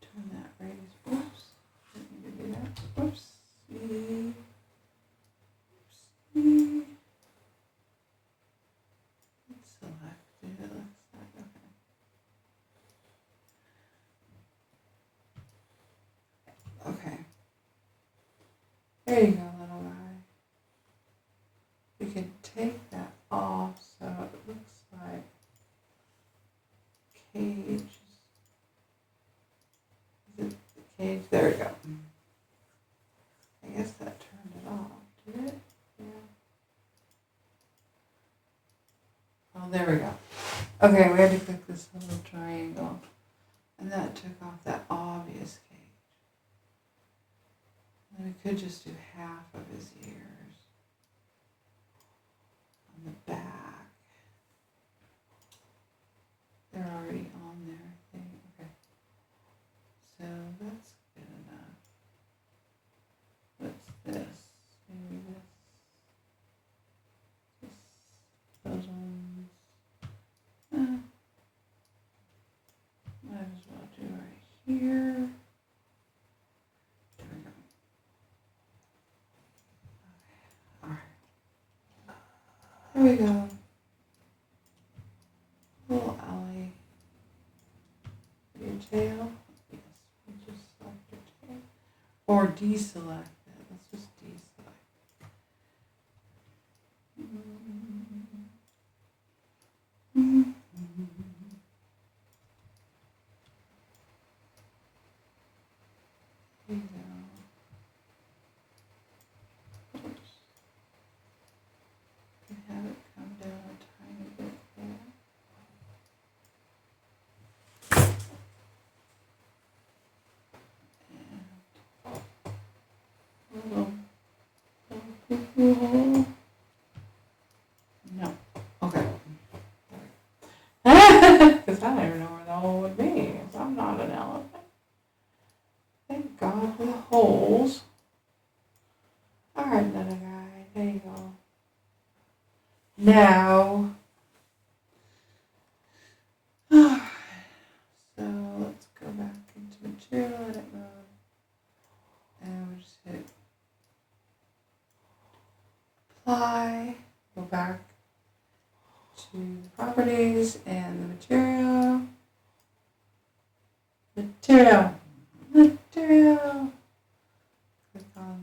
Turn that radius. Oops. Didn't need to do that. Oopsie. Oopsie. It's selected. It looks like okay. Okay. There you go, little guy. We can take that off so it looks like cage. Is it the cage? There we go. I guess that turned it off. Did it? Yeah. Oh, there we go. Okay, we had to click this little triangle. And that took off that obvious cage. And we could just do half of his ears. On the back. They're already on there, I think. Okay. So that's good enough. What's this? Maybe this. we go. Little Ellie. Your tail? Yes, we'll just select your tail. Or deselect it. Let's just deselect. There you go. Oops. You have it come down a tiny bit there. Little poo-poo hole. No. Okay. Because I don't even know where the hole would be. Because I'm not an elephant. Thank God for the holes. Alright, little guy. There you go. Now. So let's go back into material edit mode. And we'll just hit apply. Go back to the properties and the material. Material. Click on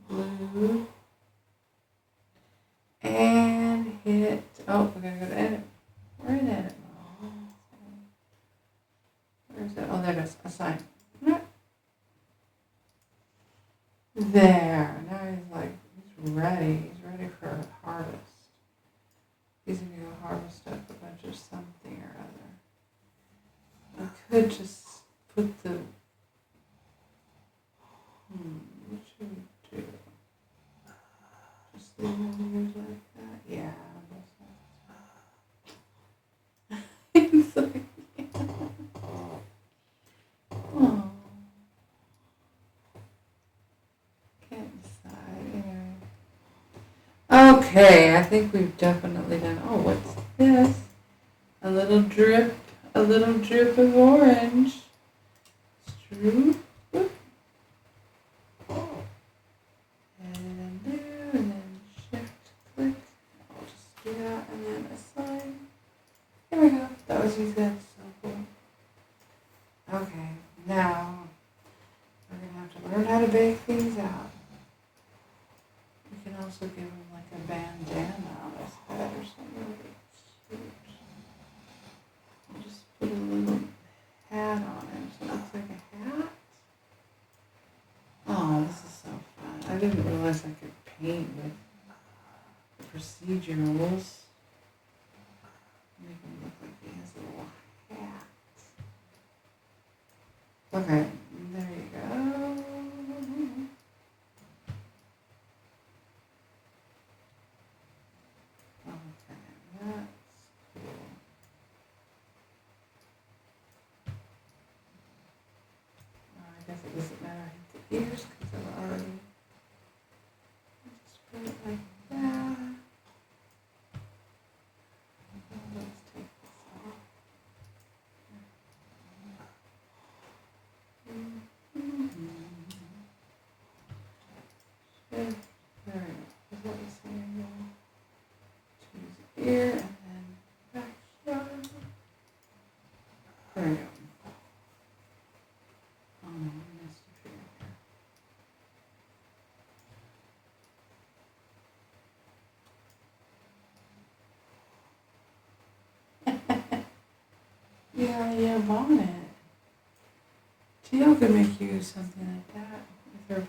the blue and hit, oh, we're going to go to edit. We're in edit mode. Where is it? Oh, there it is. Assign. There. Now he's like, he's ready. He's ready for harvest. He's going to go harvest up a bunch of something or other. I could just put the, what should we do? Just leave it here like that? Yeah, it's like, oh. Can't decide. Anyway. Okay, I think we've definitely done, oh, what's this? A little drip of orange. Droop. And then shift click. I'll just do that and then assign. Here we go. That was easy. That's so cool. Okay, now we're going to have to learn how to bake things out. We can also give them like a bandana on his head or something. I'll just put a little hat on him so it looks like a hat. Oh, this is so fun. I didn't realize I could paint with the procedurals. Make him look like he has a little hat. Okay, there you go. Okay, that's cool. I guess it doesn't matter. I hit the ears because I've already just put it like that. Let's take this off. There we go. Is what you're saying now? Choose ear and then back here. There we go. Oh no, I missed a few here. Yeah, bonnet. Teal could make you something like that with her.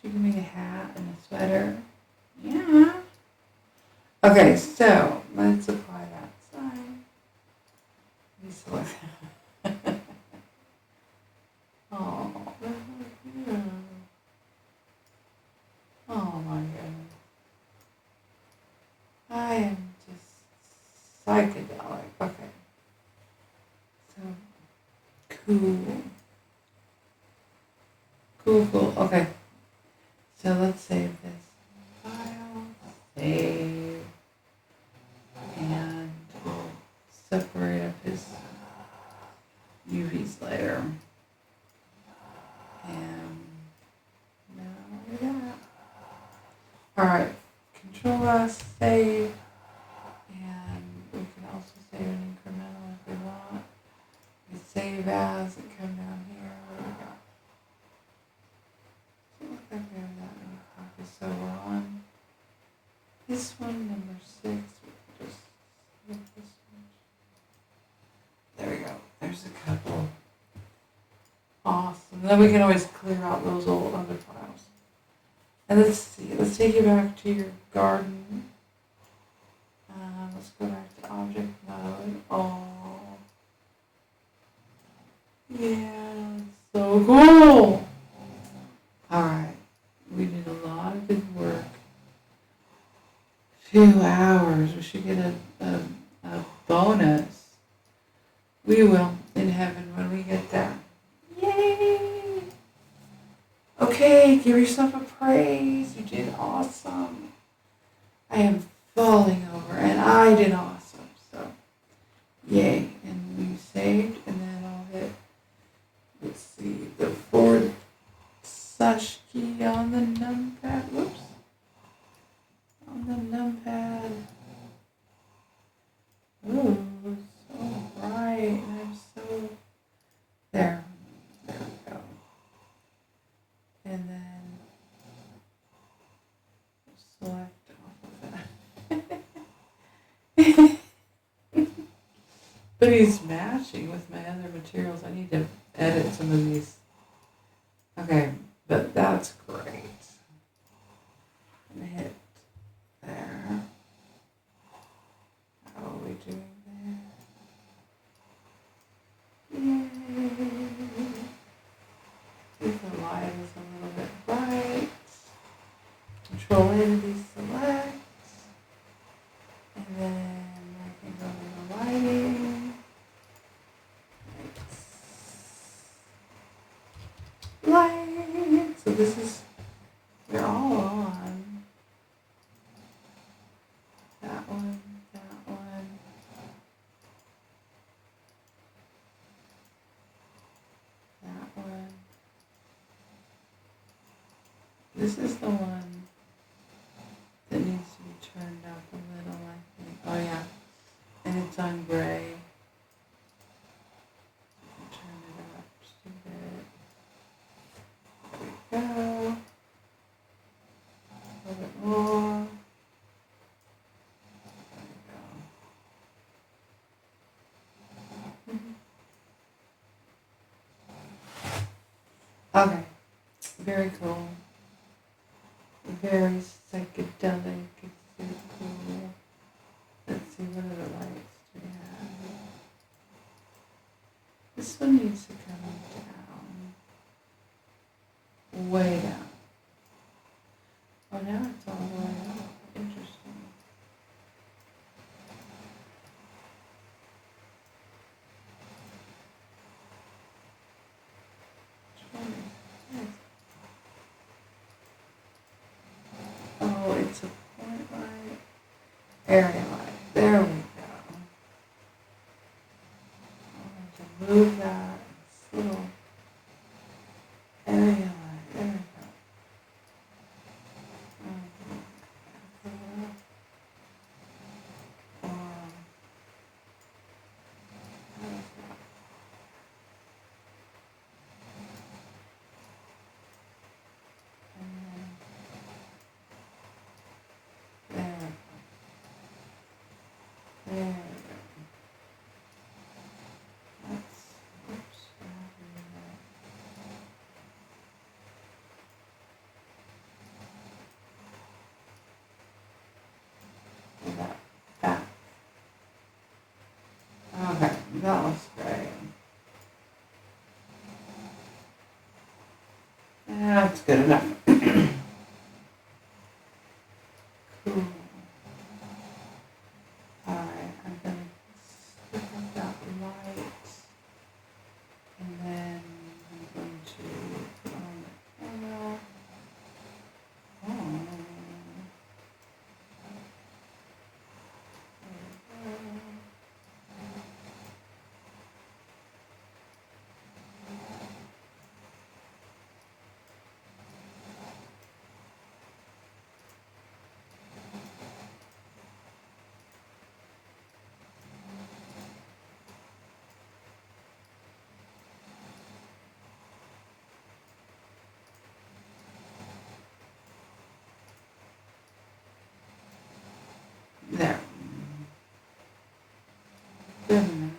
She can make a hat and a sweater. Yeah. Okay, so let's apply that side. Select. Oh, that's so cute. Oh my goodness. I am just psychedelic. Okay. So cool. Cool. Okay. So let's save this file. Save. And we'll separate up his UVs later. And now look at that. Alright. save, and we can also save an incremental if we want. We save as and come down here. What do we got? Doesn't look like we have that many copies, so we're on this one, number 6. We can just look this one. There we go. There's a couple. Awesome. Then we can always clear out those old other files. And let's see. Let's take you back to your garden. Let's go back to object mode. Oh, yeah, so cool. All right. We did a lot of good work. 2 hours. We should get a bonus. We will in heaven when we get there. Yay! Okay, give yourself a praise. You did awesome. I am falling over, and I did awesome. So, yay. And we saved, and then I'll hit, let's see, the forward slash key on the numpad. Whoops. On the numpad. Ooh, so bright. I'm so... There. There we go. And then select off of that. But he's matching with my other materials. I need to edit some of these. Okay, but that's great. And hit there. How are we doing there? Yay! If the light is a little bit bright. Control entity select. And then I can go to the lighting. Light. So this is, they're all on. That one, that one. That one. This is the one that needs to be turned up a little, I think. Oh yeah. And it's on gray. Turn it up just a bit. There we go. A little bit more. There we go. Okay. Very cool. Very psychedelic. It's very cool. Let's see, what other lights do we have? This one needs to come down. Way down. Oh, now it's all the way up. Interesting. Which one is this? Oh, it's a point light. Area light. There we go. I have to move that. This little area light. There we go. There we go. That's, oops, what happened to that? Go back. Okay, that looks great. That's good enough. Cool. Alright, I'm going to stick up that light, and then I'm going to put on the camera. Oh. There we go. There. Good enough.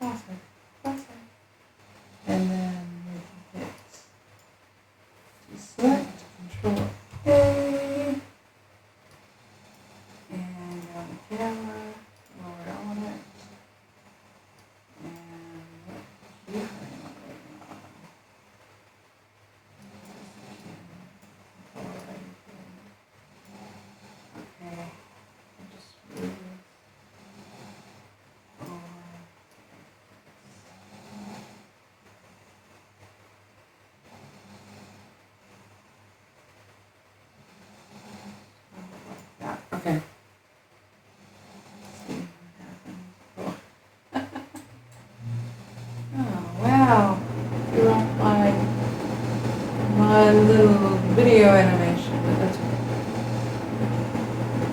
Awesome. Awesome. And then we can hit select, Control A, and on the camera, lower on it, and what keyframe am I waiting on? Okay, I'll just move it over. Yeah, okay. See what happens. Oh, wow. You want my little video animation, but that's okay.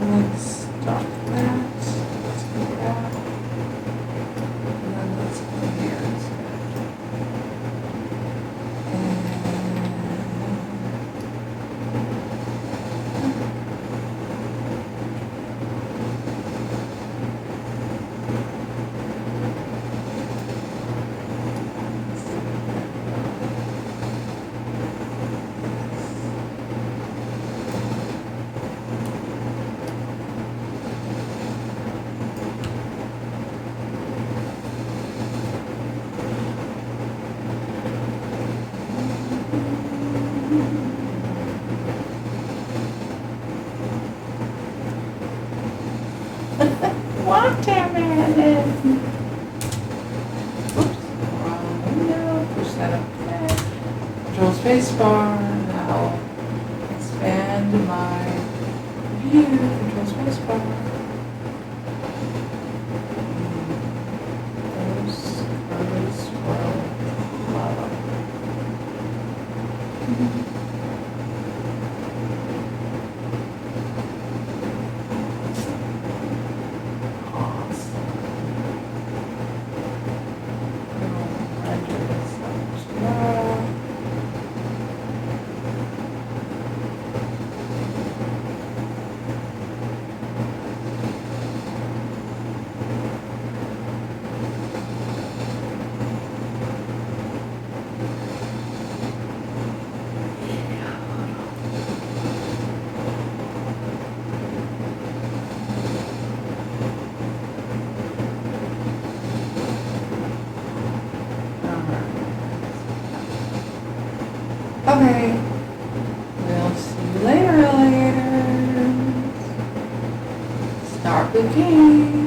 Let's stop that. Let's go back. And then let's go here instead. Watermelon. Oops, wrong window. Push that up there. Control space bar. Now expand my view. Control space bar. Those curves swirl. Lava. Okay. We'll see you later, alligators. Start the game.